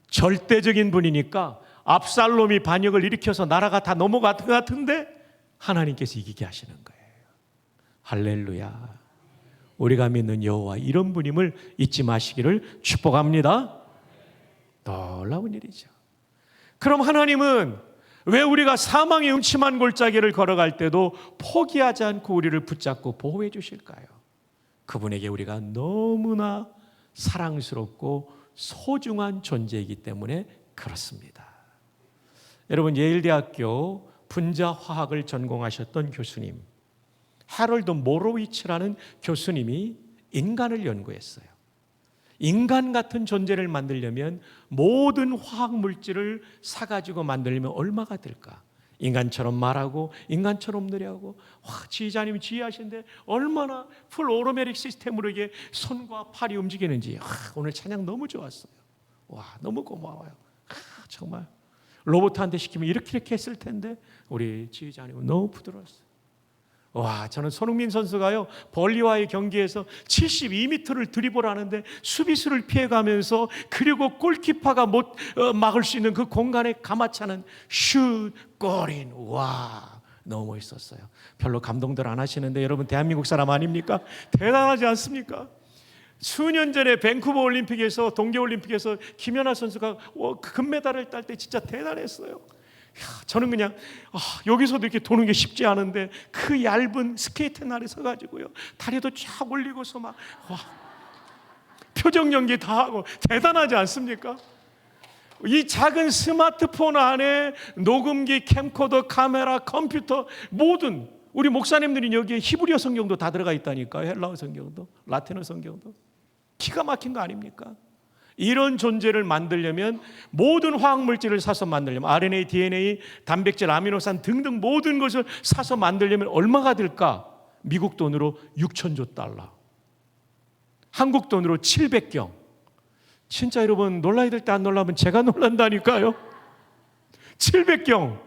절대적인 분이니까 압살롬이 반역을 일으켜서 나라가 다 넘어갈 것 같은데 하나님께서 이기게 하시는 거예요. 할렐루야. 우리가 믿는 여호와 이런 분임을 잊지 마시기를 축복합니다. 놀라운 일이죠. 그럼 하나님은 왜 우리가 사망의 음침한 골짜기를 걸어갈 때도 포기하지 않고 우리를 붙잡고 보호해 주실까요? 그분에게 우리가 너무나 사랑스럽고 소중한 존재이기 때문에 그렇습니다. 여러분, 예일대학교 분자화학을 전공하셨던 교수님, 해럴드 모로위츠라는 교수님이 인간을 연구했어요. 인간 같은 존재를 만들려면 모든 화학 물질을 사가지고 만들려면 얼마가 들까? 인간처럼 말하고 인간처럼 노래하고, 지휘자님이 지휘하시는데 얼마나 풀 오토매틱 시스템으로 이게 손과 팔이 움직이는지. 오늘 찬양 너무 좋았어요. 너무 고마워요. 정말 로봇한테 시키면 이렇게 했을 텐데 우리 지휘자님은 너무 부드러웠어요. 저는 손흥민 선수가요, 벌리와의 경기에서 72m를 드리블하는데 수비수를 피해가면서, 그리고 골키퍼가 못 막을 수 있는 그 공간에 가마차는 슛, 골인. 너무 멋있었어요. 별로 감동들 안 하시는데 여러분, 대한민국 사람 아닙니까? 대단하지 않습니까? 수년 전에 밴쿠버 올림픽에서, 동계올림픽에서 김연아 선수가 금메달을 딸 때 진짜 대단했어요. 저는 그냥 여기서도 이렇게 도는 게 쉽지 않은데 그 얇은 스케이트 날에 서가지고요, 다리도 쫙 올리고서 막 표정 연기 다 하고, 대단하지 않습니까? 이 작은 스마트폰 안에 녹음기, 캠코더, 카메라, 컴퓨터, 모든, 우리 목사님들이 여기에 히브리어 성경도 다 들어가 있다니까요. 헬라어 성경도, 라틴어 성경도. 기가 막힌 거 아닙니까? 이런 존재를 만들려면, 모든 화학물질을 사서 만들려면, RNA, DNA, 단백질, 아미노산 등등 모든 것을 사서 만들려면 얼마가 들까? 미국 돈으로 6천조 달러, 한국 돈으로 700경. 진짜 여러분, 놀라야 될 때 안 놀라면 제가 놀란다니까요. 700경.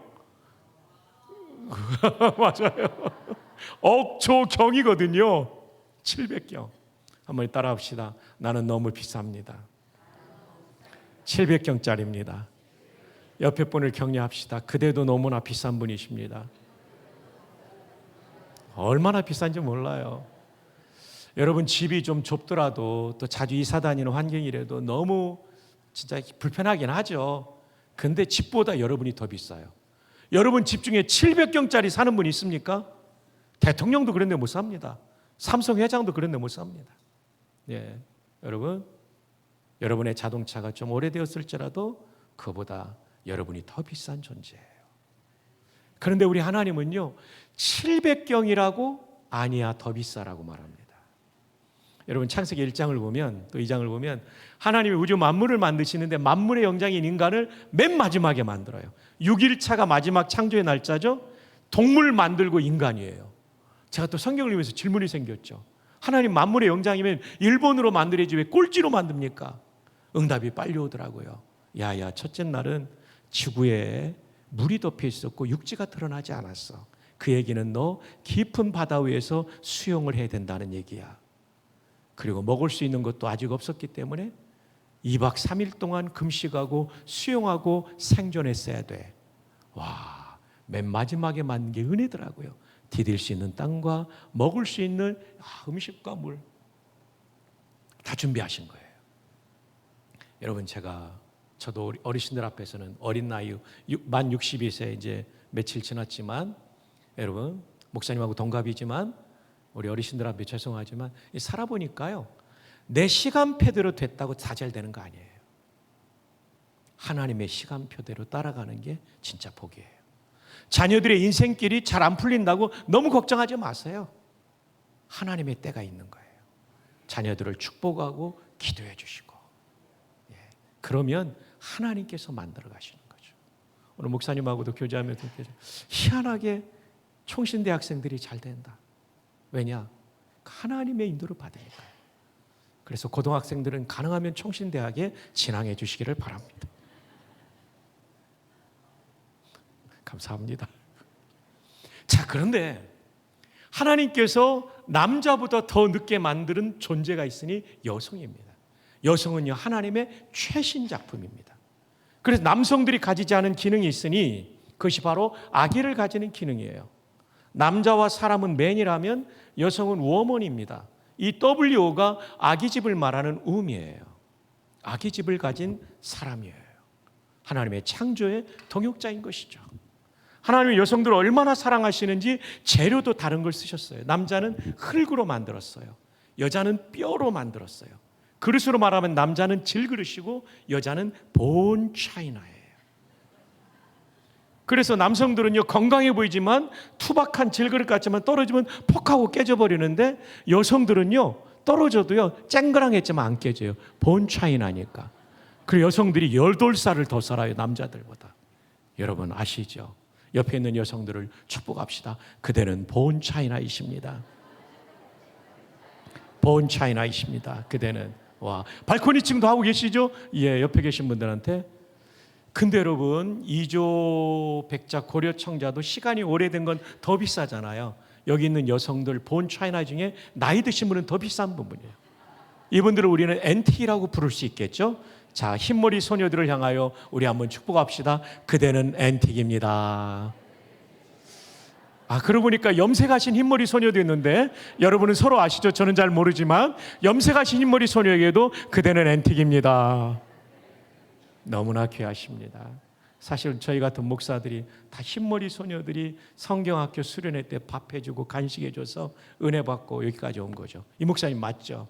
맞아요. 억조경이거든요. 700경. 한번 따라 합시다. 나는 너무 비쌉니다. 700경짜리입니다. 옆에 분을 격려합시다. 그대도 너무나 비싼 분이십니다. 얼마나 비싼지 몰라요. 여러분, 집이 좀 좁더라도, 또 자주 이사 다니는 환경이라도 너무 진짜 불편하긴 하죠. 근데 집보다 여러분이 더 비싸요. 여러분 집 중에 700경짜리 사는 분이 있습니까? 대통령도 그런 데 못 삽니다. 삼성 회장도 그런 데 못 삽니다. 여러분, 여러분의 자동차가 좀 오래되었을지라도 그보다 여러분이 더 비싼 존재예요. 그런데 우리 하나님은요, 700경이라고 아니야, 더 비싸라고 말합니다. 여러분, 창세기 1장을 보면, 또 2장을 보면, 하나님이 우주 만물을 만드시는데 만물의 영장인 인간을 맨 마지막에 만들어요. 6일차가 마지막 창조의 날짜죠. 동물 만들고 인간이에요. 제가 또 성경을 읽으면서 질문이 생겼죠. 하나님 만물의 영장이면 일본으로 만들어야지 왜 꼴찌로 만듭니까? 응답이 빨리 오더라고요. 야야, 첫째 날은 지구에 물이 덮여 있었고 육지가 드러나지 않았어. 그 얘기는 너 깊은 바다 위에서 수영을 해야 된다는 얘기야. 그리고 먹을 수 있는 것도 아직 없었기 때문에 2박 3일 동안 금식하고 수영하고 생존했어야 돼. 맨 마지막에 만든 게 은혜더라고요. 디딜 수 있는 땅과 먹을 수 있는 음식과 물 다 준비하신 거예요. 여러분, 저도 어르신들 앞에서는 어린 나이 만 62세 이제 며칠 지났지만, 여러분 목사님하고 동갑이지만 우리 어르신들 앞에 죄송하지만 살아보니까요, 내 시간표대로 됐다고 다 잘 되는 거 아니에요. 하나님의 시간표대로 따라가는 게 진짜 복이에요. 자녀들의 인생길이 잘 안 풀린다고 너무 걱정하지 마세요. 하나님의 때가 있는 거예요. 자녀들을 축복하고 기도해 주시고, 그러면 하나님께서 만들어 가시는 거죠. 오늘 목사님하고도 교제하면서 희한하게 총신대 학생들이 잘 된다. 왜냐? 하나님의 인도를 받으니까요. 그래서 고등학생들은 가능하면 총신대학에 진학해 주시기를 바랍니다. 감사합니다. 자, 그런데 하나님께서 남자보다 더 늦게 만드는 존재가 있으니 여성입니다. 여성은요, 하나님의 최신 작품입니다. 그래서 남성들이 가지지 않은 기능이 있으니 그것이 바로 아기를 가지는 기능이에요. 남자와 사람은 맨이라면 여성은 워먼입니다. 이 WO가 아기집을 말하는 um이에요. 아기집을 가진 사람이에요. 하나님의 창조의 동역자인 것이죠. 하나님이 여성들을 얼마나 사랑하시는지 재료도 다른 걸 쓰셨어요. 남자는 흙으로 만들었어요. 여자는 뼈로 만들었어요. 그릇으로 말하면 남자는 질그릇이고 여자는 본 차이나예요. 그래서 남성들은요, 건강해 보이지만 투박한 질그릇 같지만 떨어지면 퍽하고 깨져버리는데, 여성들은요 떨어져도요 쨍그랑했지만 안 깨져요. 본 차이나니까. 그리고 여성들이 18살을 더 살아요, 남자들보다. 여러분 아시죠? 옆에 있는 여성들을 축복합시다. 그대는 본 차이나이십니다. 본 차이나이십니다. 그대는. 와, 발코니 층도 하고 계시죠? 예, 옆에 계신 분들한테. 근데 여러분, 이조 백자 고려 청자도 시간이 오래된 건 더 비싸잖아요. 여기 있는 여성들 본 차이나 중에 나이 드신 분은 더 비싼 부분이에요. 이분들을 우리는 앤틱이라고 부를 수 있겠죠? 자, 흰머리 소녀들을 향하여 우리 한번 축복합시다. 그대는 앤틱입니다. 아, 그러고 보니까 염색하신 흰머리 소녀도 있는데, 여러분은 서로 아시죠? 저는 잘 모르지만 염색하신 흰머리 소녀에게도 그대는 앤틱입니다. 너무나 귀하십니다. 사실 저희 같은 목사들이 다 흰머리 소녀들이 성경학교 수련회 때 밥해주고 간식해줘서 은혜 받고 여기까지 온 거죠. 이 목사님 맞죠?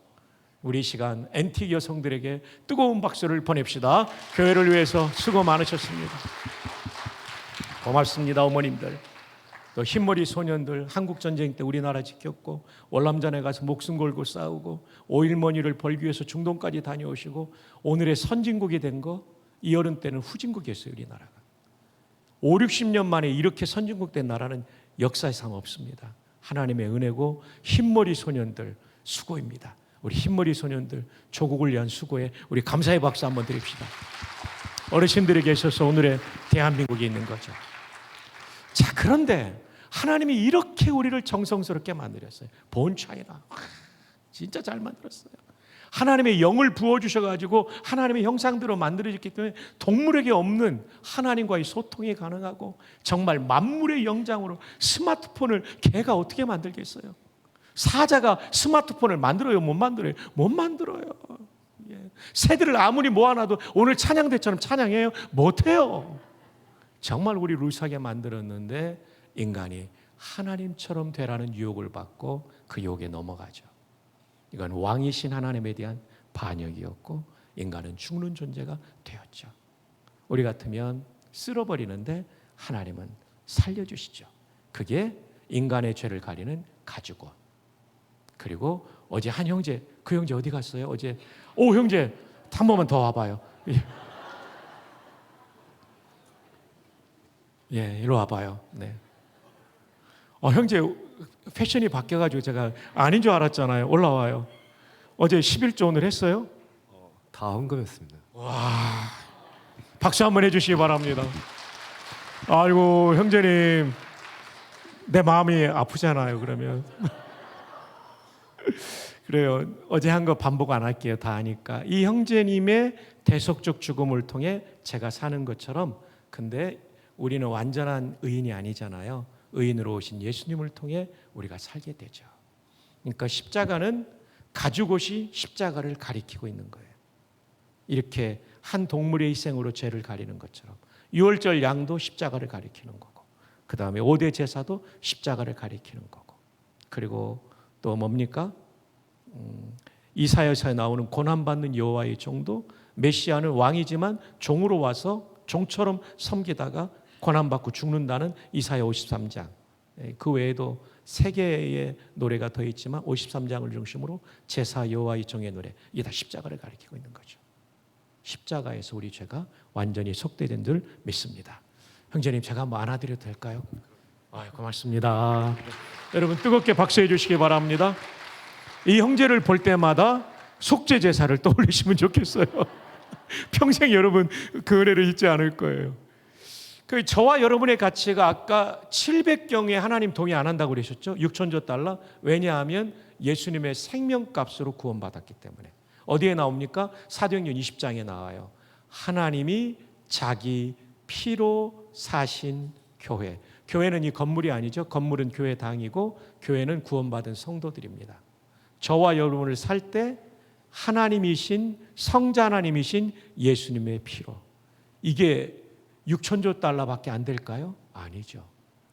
우리 이 시간 앤틱 여성들에게 뜨거운 박수를 보냅시다. 교회를 위해서 수고 많으셨습니다. 고맙습니다, 어머님들. 또 흰머리 소년들, 한국전쟁 때 우리나라 지켰고 월남전에 가서 목숨 걸고 싸우고 오일머니를 벌기 위해서 중동까지 다녀오시고 오늘의 선진국이 된 거, 이 어른 때는 후진국이었어요, 우리나라가. 5, 60년 만에 이렇게 선진국 된 나라는 역사상 없습니다. 하나님의 은혜고 흰머리 소년들 수고입니다. 우리 흰머리 소년들 조국을 위한 수고에 우리 감사의 박수 한번 드립시다. 어르신들이 계셔서 오늘의 대한민국이 있는 거죠. 자, 그런데 하나님이 이렇게 우리를 정성스럽게 만들었어요. 본 차이나 진짜 잘 만들었어요. 하나님의 영을 부어주셔가지고 하나님의 형상대로 만들어졌기 때문에 동물에게 없는 하나님과의 소통이 가능하고, 정말 만물의 영장으로 스마트폰을 개가 어떻게 만들겠어요? 사자가 스마트폰을 만들어요? 못 만들어요? 못 만들어요. 예. 새들을 아무리 모아놔도 오늘 찬양대처럼 찬양해요? 못해요. 정말 우리를 우스하게 만들었는데 인간이 하나님처럼 되라는 유혹을 받고 그 유혹에 넘어가죠. 이건 왕이신 하나님에 대한 반역이었고 인간은 죽는 존재가 되었죠. 우리 같으면 쓸어버리는데 하나님은 살려주시죠. 그게 인간의 죄를 가리는 가죽옷. 그리고 어제 한 형제, 그 형제 어디 갔어요? 어제 오 형제 한 번만 더 와봐요. 예, 이리 와봐요. 네. 형제 패션이 바뀌어가지고 제가 아닌 줄 알았잖아요. 올라와요. 어제 11조 오늘 했어요? 다 헌금했습니다. 와, 박수 한번 해주시기 바랍니다. 아이고 형제님, 내 마음이 아프잖아요. 그러면 그래요. 어제 한 거 반복 안 할게요. 다 하니까. 이 형제님의 대속적 죽음을 통해 제가 사는 것처럼, 근데 우리는 완전한 의인이 아니잖아요. 의인으로 오신 예수님을 통해 우리가 살게 되죠. 그러니까 십자가는 가죽옷이 십자가를 가리키고 있는 거예요. 이렇게 한 동물의 희생으로 죄를 가리는 것처럼 유월절 양도 십자가를 가리키는 거고, 그 다음에 5대 제사도 십자가를 가리키는 거고, 그리고 또 뭡니까? 이사야서에 나오는 고난받는 여호와의 종도 메시아는 왕이지만 종으로 와서 종처럼 섬기다가 고난받고 죽는다는 이사야 53장. 그 외에도 세 개의 노래가 더 있지만 53장을 중심으로 제사 여호와의 종의 노래, 이게 다 십자가를 가리키고 있는 거죠. 십자가에서 우리 죄가 완전히 속되된 줄 믿습니다. 형제님, 제가 한번 안아드려도 될까요? 고맙습니다. 여러분 뜨겁게 박수해 주시기 바랍니다. 이 형제를 볼 때마다 속죄 제사를 떠올리시면 좋겠어요. 평생 여러분 그 은혜를 잊지 않을 거예요. 그 저와 여러분의 가치가 아까 700경에 하나님 동의 안 한다고 그러셨죠? 6천조 달러. 왜냐하면 예수님의 생명값으로 구원받았기 때문에. 어디에 나옵니까? 사도행전 20장에 나와요. 하나님이 자기 피로 사신 교회. 교회는 이 건물이 아니죠. 건물은 교회당이고 교회는 구원받은 성도들입니다. 저와 여러분을 살 때 하나님이신 성자 하나님이신 예수님의 피로. 이게 6천조 달러밖에 안 될까요? 아니죠.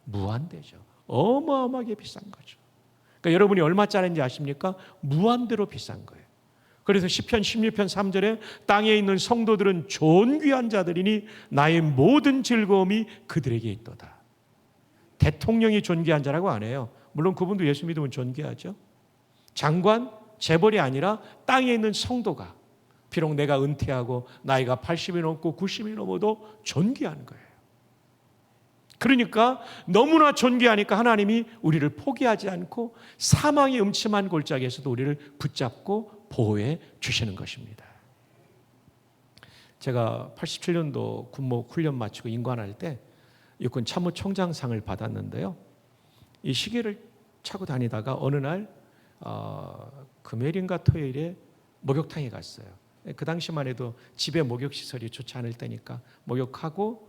무한대죠. 어마어마하게 비싼 거죠. 그러니까 여러분이 얼마짜리인지 아십니까? 무한대로 비싼 거예요. 그래서 시편 16편 3절에 땅에 있는 성도들은 존귀한 자들이니 나의 모든 즐거움이 그들에게 있도다. 대통령이 존귀한 자라고 안 해요. 물론 그분도 예수 믿으면 존귀하죠. 장관, 재벌이 아니라 땅에 있는 성도가 비록 내가 은퇴하고 나이가 80이 넘고 90이 넘어도 존귀한 거예요. 그러니까 너무나 존귀하니까 하나님이 우리를 포기하지 않고 사망의 음침한 골짜기에서도 우리를 붙잡고 보호해 주시는 것입니다. 제가 87년도 군목 훈련 마치고 인관할 때 육군 참모총장상을 받았는데요. 이 시계를 차고 다니다가 어느 날 금요일인가 토요일에 목욕탕에 갔어요. 그 당시만 해도 집에 목욕시설이 좋지 않을 때니까 목욕하고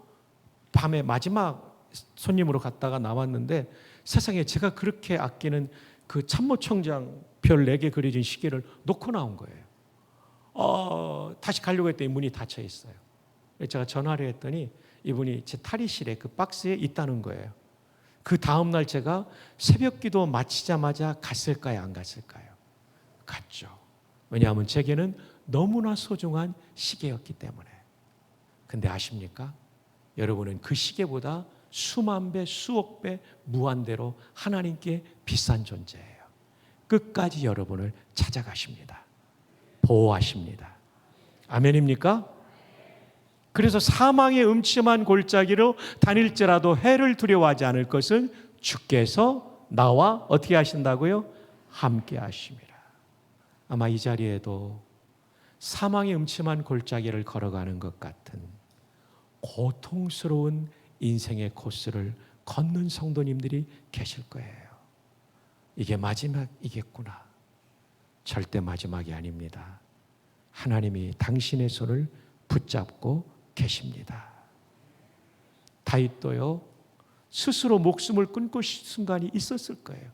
밤에 마지막 손님으로 갔다가 나왔는데 세상에 제가 그렇게 아끼는 그 참모총장 별 4개 그려진 시계를 놓고 나온 거예요. 다시 가려고 했더니 문이 닫혀 있어요. 제가 전화를 했더니 이분이 제 탈의실에 그 박스에 있다는 거예요. 그 다음날 제가 새벽 기도 마치자마자 갔을까요? 안 갔을까요? 갔죠. 왜냐하면 제게는 너무나 소중한 시계였기 때문에. 근데 아십니까? 여러분은 그 시계보다 수만 배, 수억 배 무한대로 하나님께 비싼 존재예요. 끝까지 여러분을 찾아가십니다. 보호하십니다. 아멘입니까? 그래서 사망의 음침한 골짜기로 다닐지라도 해를 두려워하지 않을 것은 주께서 나와 어떻게 하신다고요? 함께 하심이라. 아마 이 자리에도 사망의 음침한 골짜기를 걸어가는 것 같은 고통스러운 인생의 코스를 걷는 성도님들이 계실 거예요. 이게 마지막이겠구나. 절대 마지막이 아닙니다. 하나님이 당신의 손을 붙잡고 계십니다. 다윗도요, 스스로 목숨을 끊고 싶은 순간이 있었을 거예요.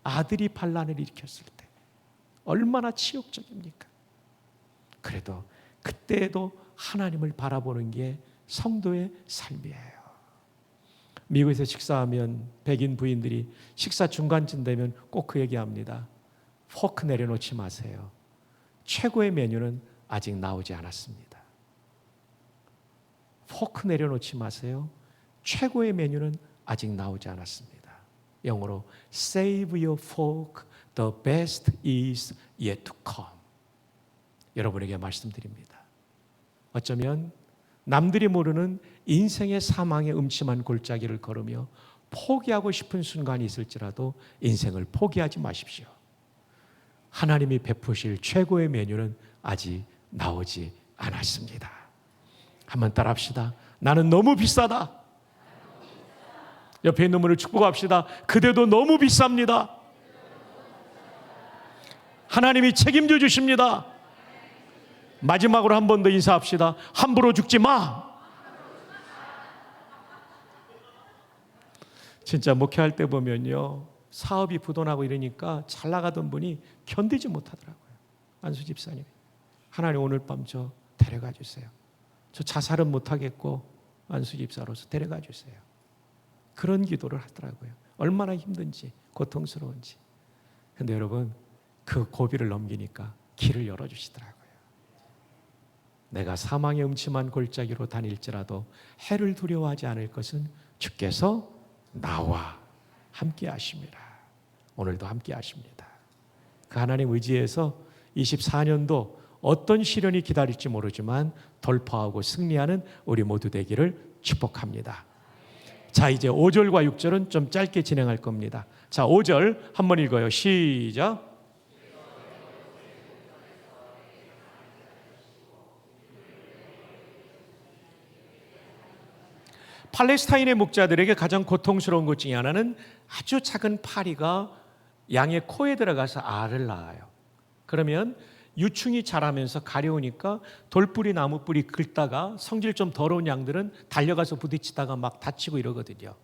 아들이 반란을 일으켰을 때 얼마나 치욕적입니까? 그래도 그때에도 하나님을 바라보는 게 성도의 삶이에요. 미국에서 식사하면 백인 부인들이 식사 중간쯤 되면 꼭 그 얘기합니다. 포크 내려놓지 마세요. 최고의 메뉴는 아직 나오지 않았습니다. 포크 내려놓지 마세요. 최고의 메뉴는 아직 나오지 않았습니다. 영어로 Save your fork, the best is yet to come. 여러분에게 말씀드립니다. 어쩌면 남들이 모르는 인생의 사망의 음침한 골짜기를 걸으며 포기하고 싶은 순간이 있을지라도 인생을 포기하지 마십시오. 하나님이 베푸실 최고의 메뉴는 아직 나오지 않았습니다. 한번 따라합시다. 나는 너무 비싸다. 옆에 있는 분을 축복합시다. 그대도 너무 비쌉니다. 하나님이 책임져 주십니다. 마지막으로 한 번 더 인사합시다. 함부로 죽지 마. 진짜 목회할 때 보면요, 사업이 부도나고 이러니까 잘 나가던 분이 견디지 못하더라고요. 안수 집사님, 하나님 오늘 밤 저 데려가 주세요. 저 자살은 못하겠고 안수 집사로서 데려가 주세요. 그런 기도를 하더라고요. 얼마나 힘든지, 고통스러운지. 근데 여러분, 그 고비를 넘기니까 길을 열어주시더라고요. 내가 사망의 음침한 골짜기로 다닐지라도 해를 두려워하지 않을 것은 주께서 나와 함께 하심이라. 오늘도 함께 하십니다. 그 하나님 의지에서 24년도 어떤 시련이 기다릴지 모르지만 돌파하고 승리하는 우리 모두 되기를 축복합니다. 자, 이제 5절과 6절은 좀 짧게 진행할 겁니다. 자, 5절 한번 읽어요. 시작. 팔레스타인의 목자들에게 가장 고통스러운 것 중에 하나는 아주 작은 파리가 양의 코에 들어가서 알을 낳아요. 그러면 유충이 자라면서 가려우니까 돌뿌리 나무뿌리 긁다가 성질 좀 더러운 양들은 달려가서 부딪히다가 막 다치고 이러거든요.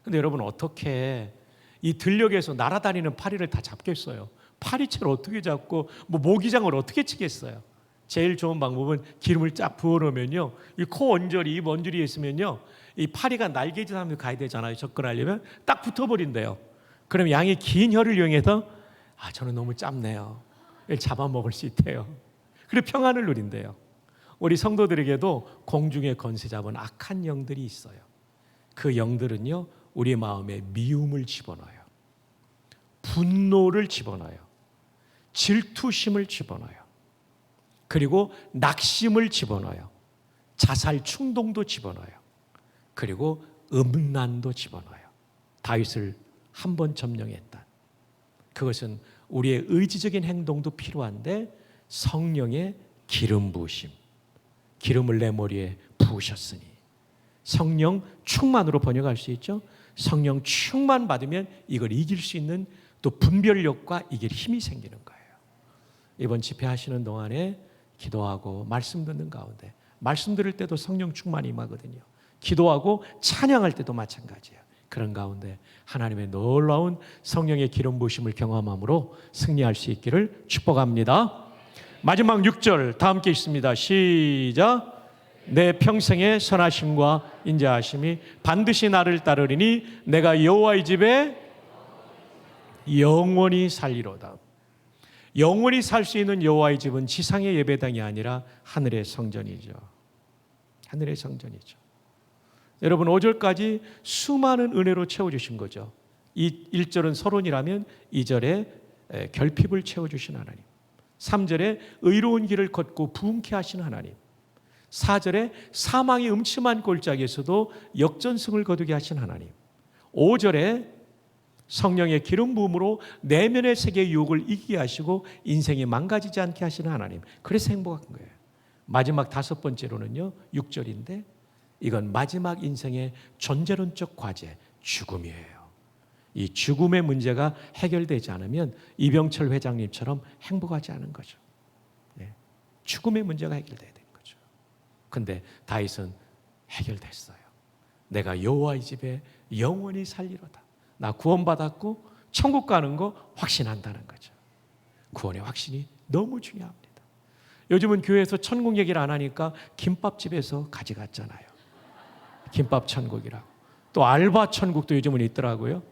근데 여러분, 어떻게 이 들녘에서 날아다니는 파리를 다 잡겠어요? 파리채를 어떻게 잡고 뭐 모기장을 어떻게 치겠어요? 제일 좋은 방법은 기름을 쫙 부어놓으면요, 이 코 언저리, 입 언저리에 있으면요, 이 파리가 날개짓 하면서 가야 되잖아요. 접근하려면 딱 붙어버린대요. 그럼 양이 긴 혀를 이용해서 저는 너무 짧네요, 이걸 잡아먹을 수 있대요. 그리고 평안을 누린대요. 우리 성도들에게도 공중의 권세 잡은 악한 영들이 있어요. 그 영들은요, 우리 마음에 미움을 집어넣어요, 분노를 집어넣어요, 질투심을 집어넣어요, 그리고 낙심을 집어넣어요, 자살 충동도 집어넣어요, 그리고 음란도 집어넣어요. 다윗을 한 번 점령했다. 그것은 우리의 의지적인 행동도 필요한데 성령의 기름 부으심, 기름을 내 머리에 부으셨으니, 성령 충만으로 번역할 수 있죠. 성령 충만 받으면 이걸 이길 수 있는 또 분별력과 이길 힘이 생기는 거예요. 이번 집회 하시는 동안에 기도하고 말씀 듣는 가운데, 말씀 들을 때도 성령 충만이 임하거든요. 기도하고 찬양할 때도 마찬가지예요. 그런 가운데 하나님의 놀라운 성령의 기름 부으심을 경험함으로 승리할 수 있기를 축복합니다. 마지막 6절 다 함께 읽습니다. 시작. 내 평생의 선하심과 인자하심이 반드시 나를 따르리니 내가 여호와의 집에 영원히 살리로다. 영원히 살 수 있는 여호와의 집은 지상의 예배당이 아니라 하늘의 성전이죠. 하늘의 성전이죠. 여러분, 5절까지 수많은 은혜로 채워주신 거죠. 이 1절은 서론이라면 2절에 결핍을 채워주신 하나님, 3절에 의로운 길을 걷고 부흥케 하신 하나님, 4절에 사망의 음침한 골짜기에서도 역전승을 거두게 하신 하나님, 5절에 성령의 기름 부음으로 내면의 세계의 유혹을 이기게 하시고 인생이 망가지지 않게 하시는 하나님, 그래서 행복한 거예요. 마지막 5번째로는요, 6절인데 이건 마지막 인생의 존재론적 과제, 죽음이에요. 이 죽음의 문제가 해결되지 않으면 이병철 회장님처럼 행복하지 않은 거죠. 죽음의 문제가 해결돼야 되는 거죠. 근데 다윗은 해결됐어요. 내가 여호와의 집에 영원히 살리로다. 나 구원받았고 천국 가는 거 확신한다는 거죠. 구원의 확신이 너무 중요합니다. 요즘은 교회에서 천국 얘기를 안 하니까 김밥집에서 가져갔잖아요. 김밥 천국이라고. 또 알바 천국도 요즘은 있더라고요.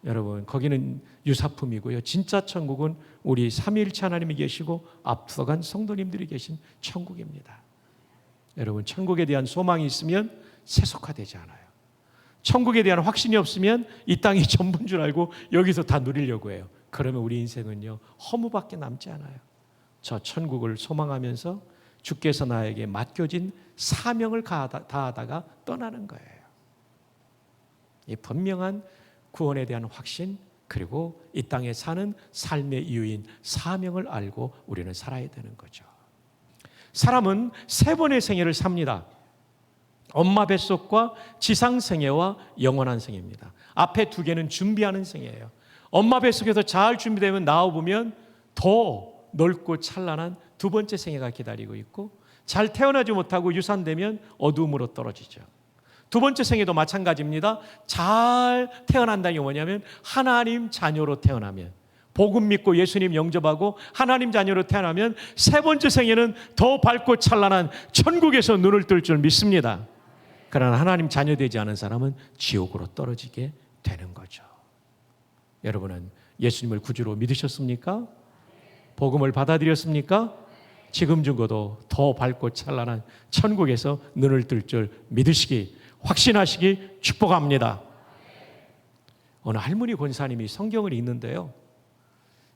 여러분, 거기는 유사품이고요. 진짜 천국은 우리 삼위일체 하나님이 계시고 앞서간 성도님들이 계신 천국입니다. 여러분, 천국에 대한 소망이 있으면 세속화되지 않아요. 천국에 대한 확신이 없으면 이 땅이 전부인 줄 알고 여기서 다 누리려고 해요. 그러면 우리 인생은요, 허무밖에 남지 않아요. 저 천국을 소망하면서 주께서 나에게 맡겨진 사명을 다하다가 떠나는 거예요. 이 분명한 구원에 대한 확신, 그리고 이 땅에 사는 삶의 이유인 사명을 알고 우리는 살아야 되는 거죠. 사람은 3번의 생애를 삽니다. 엄마 뱃속과 지상 생애와 영원한 생애입니다. 앞에 2개는 준비하는 생애예요. 엄마 뱃속에서 잘 준비되면 나와보면 더 넓고 찬란한 2번째 생애가 기다리고 있고, 잘 태어나지 못하고 유산되면 어두움으로 떨어지죠. 2번째 생애도 마찬가지입니다. 잘 태어난다는 게 뭐냐면 하나님 자녀로 태어나면, 복음 믿고 예수님 영접하고 하나님 자녀로 태어나면 3번째 생애는 더 밝고 찬란한 천국에서 눈을 뜰 줄 믿습니다. 그러나 하나님 자녀 되지 않은 사람은 지옥으로 떨어지게 되는 거죠. 여러분은 예수님을 구주로 믿으셨습니까? 복음을 받아들였습니까? 지금 죽어도 더 밝고 찬란한 천국에서 눈을 뜰 줄 믿으시기, 확신하시기 축복합니다. 어느 할머니 권사님이 성경을 읽는데요,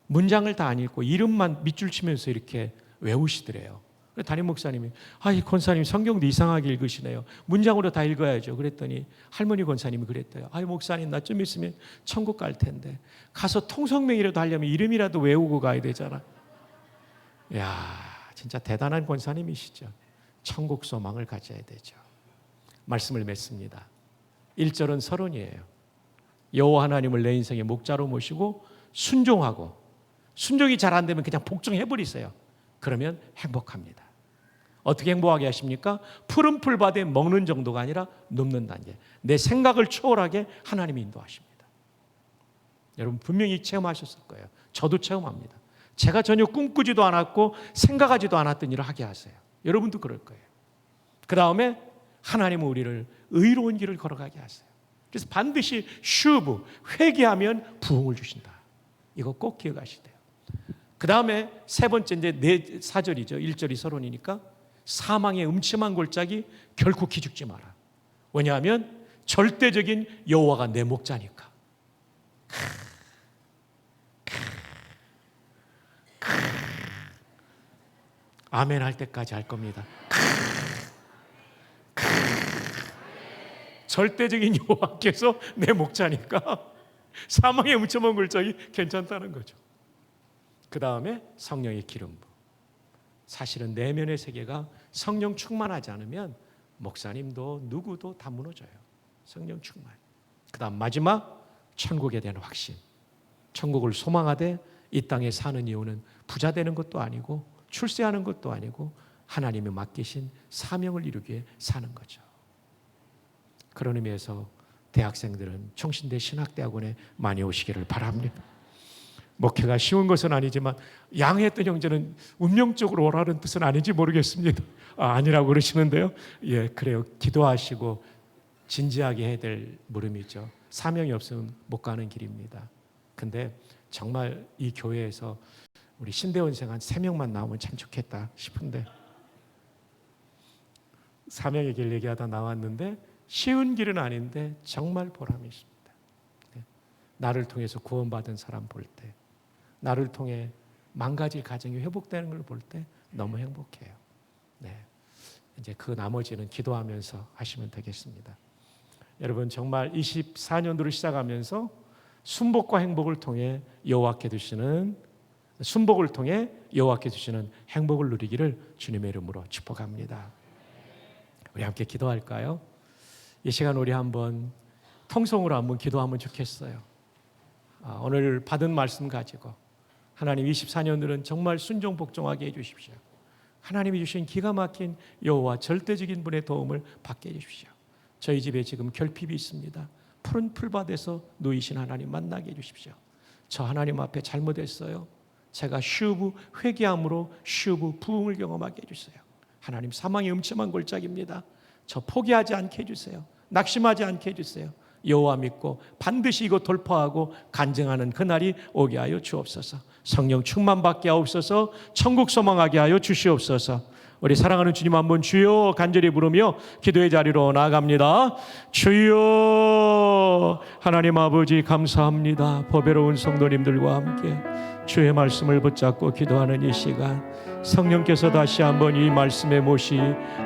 문장을 다 안 읽고 이름만 밑줄 치면서 이렇게 외우시더래요. 담임 목사님이 이 권사님 성경도 이상하게 읽으시네요. 문장으로 다 읽어야죠. 그랬더니 할머니 권사님이 그랬대요. 목사님 나 좀 있으면 천국 갈 텐데 가서 통성명이라도 하려면 이름이라도 외우고 가야 되잖아. 이야, 진짜 대단한 권사님이시죠. 천국 소망을 가져야 되죠. 말씀을 맺습니다. 1절은 서론이에요. 여호와 하나님을 내 인생의 목자로 모시고 순종하고, 순종이 잘 안 되면 그냥 복종해버리세요. 그러면 행복합니다. 어떻게 행복하게 하십니까? 푸른 풀밭에 먹는 정도가 아니라 눕는 단계. 내 생각을 초월하게 하나님이 인도하십니다. 여러분 분명히 체험하셨을 거예요. 저도 체험합니다. 제가 전혀 꿈꾸지도 않았고 생각하지도 않았던 일을 하게 하세요. 여러분도 그럴 거예요. 그 다음에 하나님은 우리를 의로운 길을 걸어가게 하세요. 그래서 반드시 슈브, 회개하면 부흥을 주신다. 이거 꼭 기억하시대요. 그 다음에 세 번째 이제 4절이죠. 1절이 서론이니까 사망의 음침한 골짜기 결코 기죽지 마라. 왜냐하면 절대적인 여호와가 내 목자니까. 아멘 할 때까지 할 겁니다. 절대적인 여호와께서 내 목자니까 사망의 음침한 골짜기 괜찮다는 거죠. 그 다음에 성령의 기름부. 사실은 내면의 세계가 성령 충만하지 않으면 목사님도 누구도 다 무너져요. 성령 충만. 그 다음 마지막 천국에 대한 확신. 천국을 소망하되 이 땅에 사는 이유는 부자 되는 것도 아니고 출세하는 것도 아니고 하나님이 맡기신 사명을 이루기 위해 사는 거죠. 그런 의미에서 대학생들은 총신대 신학대학원에 많이 오시기를 바랍니다. 목회가 쉬운 것은 아니지만 양해했던 형제는 운명적으로 오라는 뜻은 아닌지 모르겠습니다. 아니라고 그러시는데요. 예, 그래요. 기도하시고 진지하게 해야 될 물음이죠. 사명이 없으면 못 가는 길입니다. 근데 정말 이 교회에서 우리 신대원생 한 3명만 나오면 참 좋겠다 싶은데 사명의 길 얘기하다 나왔는데 쉬운 길은 아닌데 정말 보람이 있습니다. 나를 통해서 구원받은 사람 볼 때, 나를 통해 망가질 가정이 회복되는 걸 볼 때 너무 행복해요. 네, 이제 그 나머지는 기도하면서 하시면 되겠습니다. 여러분 정말 24년도를 시작하면서 순복과 행복을 통해 여호와께 주시는 순복을 통해 여호와께 주시는 행복을 누리기를 주님의 이름으로 축복합니다. 우리 함께 기도할까요? 이 시간 우리 한번 통성으로 한번 기도하면 좋겠어요. 오늘 받은 말씀 가지고 하나님 24년들은 정말 순종 복종하게 해주십시오. 하나님이 주신 기가 막힌 여호와 절대적인 분의 도움을 받게 해주십시오. 저희 집에 지금 결핍이 있습니다. 푸른 풀밭에서 누이신 하나님 만나게 해주십시오. 저 하나님 앞에 잘못했어요. 제가 슈브 회개함으로 슈브 부흥을 경험하게 해주세요. 하나님 사망의 음침한 골짜기입니다. 저 포기하지 않게 해주세요. 낙심하지 않게 해주세요. 여호와 믿고 반드시 이거 돌파하고 간증하는 그날이 오게 하여 주옵소서. 성령 충만받게 하옵소서. 천국 소망하게 하여 주시옵소서. 우리 사랑하는 주님 한번 주여 간절히 부르며 기도의 자리로 나아갑니다. 주여. 하나님 아버지 감사합니다. 보배로운 성도님들과 함께 주의 말씀을 붙잡고 기도하는 이 시간 성령께서 다시 한번 이 말씀의 못이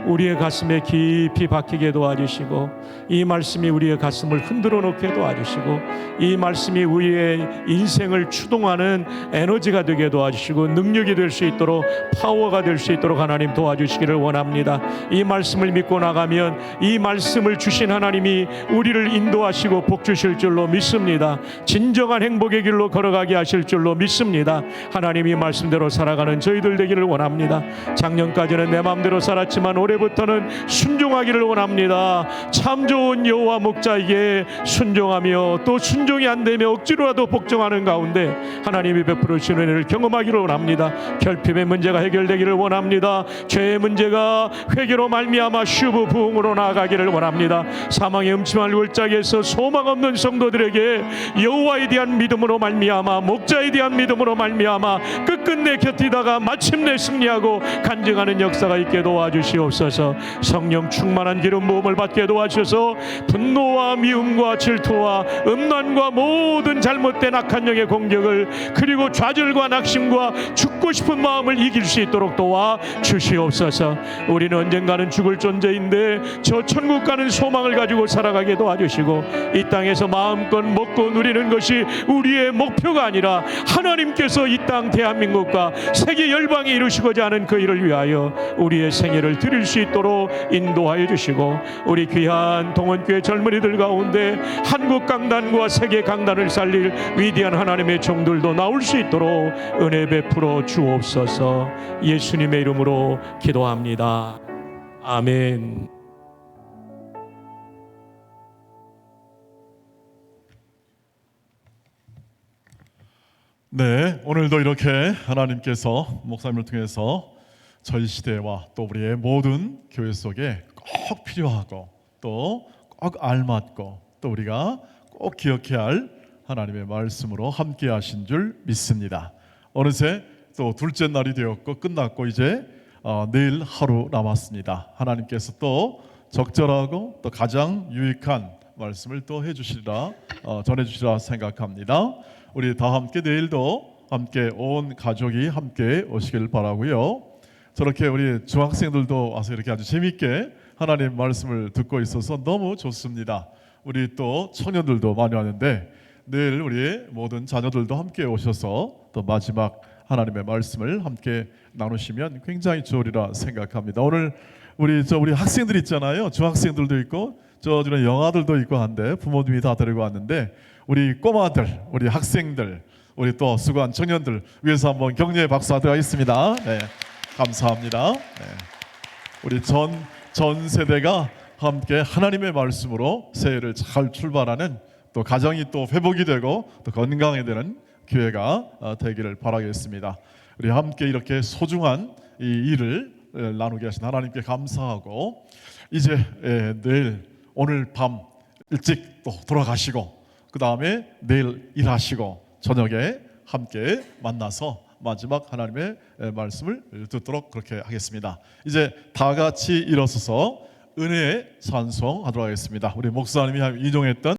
우리의 가슴에 깊이 박히게 도와주시고 이 말씀이 우리의 가슴을 흔들어 놓게 도와주시고 이 말씀이 우리의 인생을 추동하는 에너지가 되게 도와주시고 능력이 될 수 있도록 파워가 될 수 있도록 하나님 도와주시기를 원합니다. 이 말씀을 믿고 나가면 이 말씀을 주신 하나님이 우리를 인도하시고 복 주실 줄로 믿습니다. 진정한 행복의 길로 걸어가게 하실 줄로 믿습니다. 하나님 이 말씀대로 살아가는 저희들 되기를 원합니다. 작년까지는 내 마음대로 살았지만 올해부터는 순종하기를 원합니다. 참 좋은 여호와 목자에게 순종하며 또 순종이 안 되며 억지로라도 복종하는 가운데 하나님이 베풀어 주시는 은혜를 경험하기를 원합니다. 결핍의 문제가 해결되기를 원합니다. 죄의 문제가 회개로 말미암아 슈브 부흥으로 나아가기를 원합니다. 사망의 음침한 골짜기에서 소망 없는 성도들에게 여호와에 대한 믿음으로 말미암아 목자에 대한 믿음으로 말미암아 끝끝내 곁이다가 마침내 가운데 승리하고 간증하는 역사가 있게 도와주시옵소서. 성령 충만한 기름 부음을 받게 도와주셔서 분노와 미움과 질투와 음란과 모든 잘못된 악한 영의 공격을, 그리고 좌절과 낙심과 죽고 싶은 마음을 이길 수 있도록 도와주시옵소서. 우리는 언젠가는 죽을 존재인데 저 천국 가는 소망을 가지고 살아가게 도와주시고, 이 땅에서 마음껏 먹고 누리는 것이 우리의 목표가 아니라 하나님께서 이 땅 대한민국과 세계 열방에 이루시고자 하는 그 일을 위하여 우리의 생애를 드릴 수 있도록 인도하여 주시고, 우리 귀한 동원교회 젊은이들 가운데 한국 강단과 세계 강단을 살릴 위대한 하나님의 종들도 나올 수 있도록 은혜 베풀어 주옵소서. 예수님의 이름으로 기도합니다. 아멘. 네, 오늘도 이렇게 하나님께서 목사님을 통해서 저희 시대와 또 우리의 모든 교회 속에 꼭 필요하고 또 꼭 알맞고 또 우리가 꼭 기억해야 할 하나님의 말씀으로 함께 하신 줄 믿습니다. 어느새 또 둘째 날이 되었고 끝났고 이제 내일 하루 남았습니다. 하나님께서 또 적절하고 또 가장 유익한 말씀을 또 해주시리라, 전해주시리라 생각합니다. 우리 다 함께 내일도 함께 온 가족이 함께 오시길 바라고요. 저렇게 우리 중학생들도 와서 이렇게 아주 재밌게 하나님 말씀을 듣고 있어서 너무 좋습니다. 우리 또 청년들도 많이 왔는데 내일 우리 모든 자녀들도 함께 오셔서 또 마지막 하나님의 말씀을 함께 나누시면 굉장히 좋으리라 생각합니다. 오늘 우리 학생들 있잖아요. 중학생들도 있고 저주는 영아들도 있고 한데 부모님이 다 데리고 왔는데 우리 꼬마들, 우리 학생들, 우리 또 수고한 청년들 위해서 한번 격려의 박수 하도록하겠습니다. 네, 감사합니다. 네. 우리 전 세대가 함께 하나님의 말씀으로 새해를 잘 출발하는, 또 가정이 또 회복이 되고 또 건강이 되는 교회가 되기를 바라겠습니다. 우리 함께 이렇게 소중한 이 일을 나누게 하신 하나님께 감사하고, 이제 내일 오늘 밤 일찍 또 돌아가시고 그 다음에 내일 일하시고 저녁에 함께 만나서 마지막 하나님의 말씀을 듣도록 그렇게 하겠습니다. 이제 다 같이 일어서서 은혜의 찬송하도록 하겠습니다. 우리 목사님이 인용했던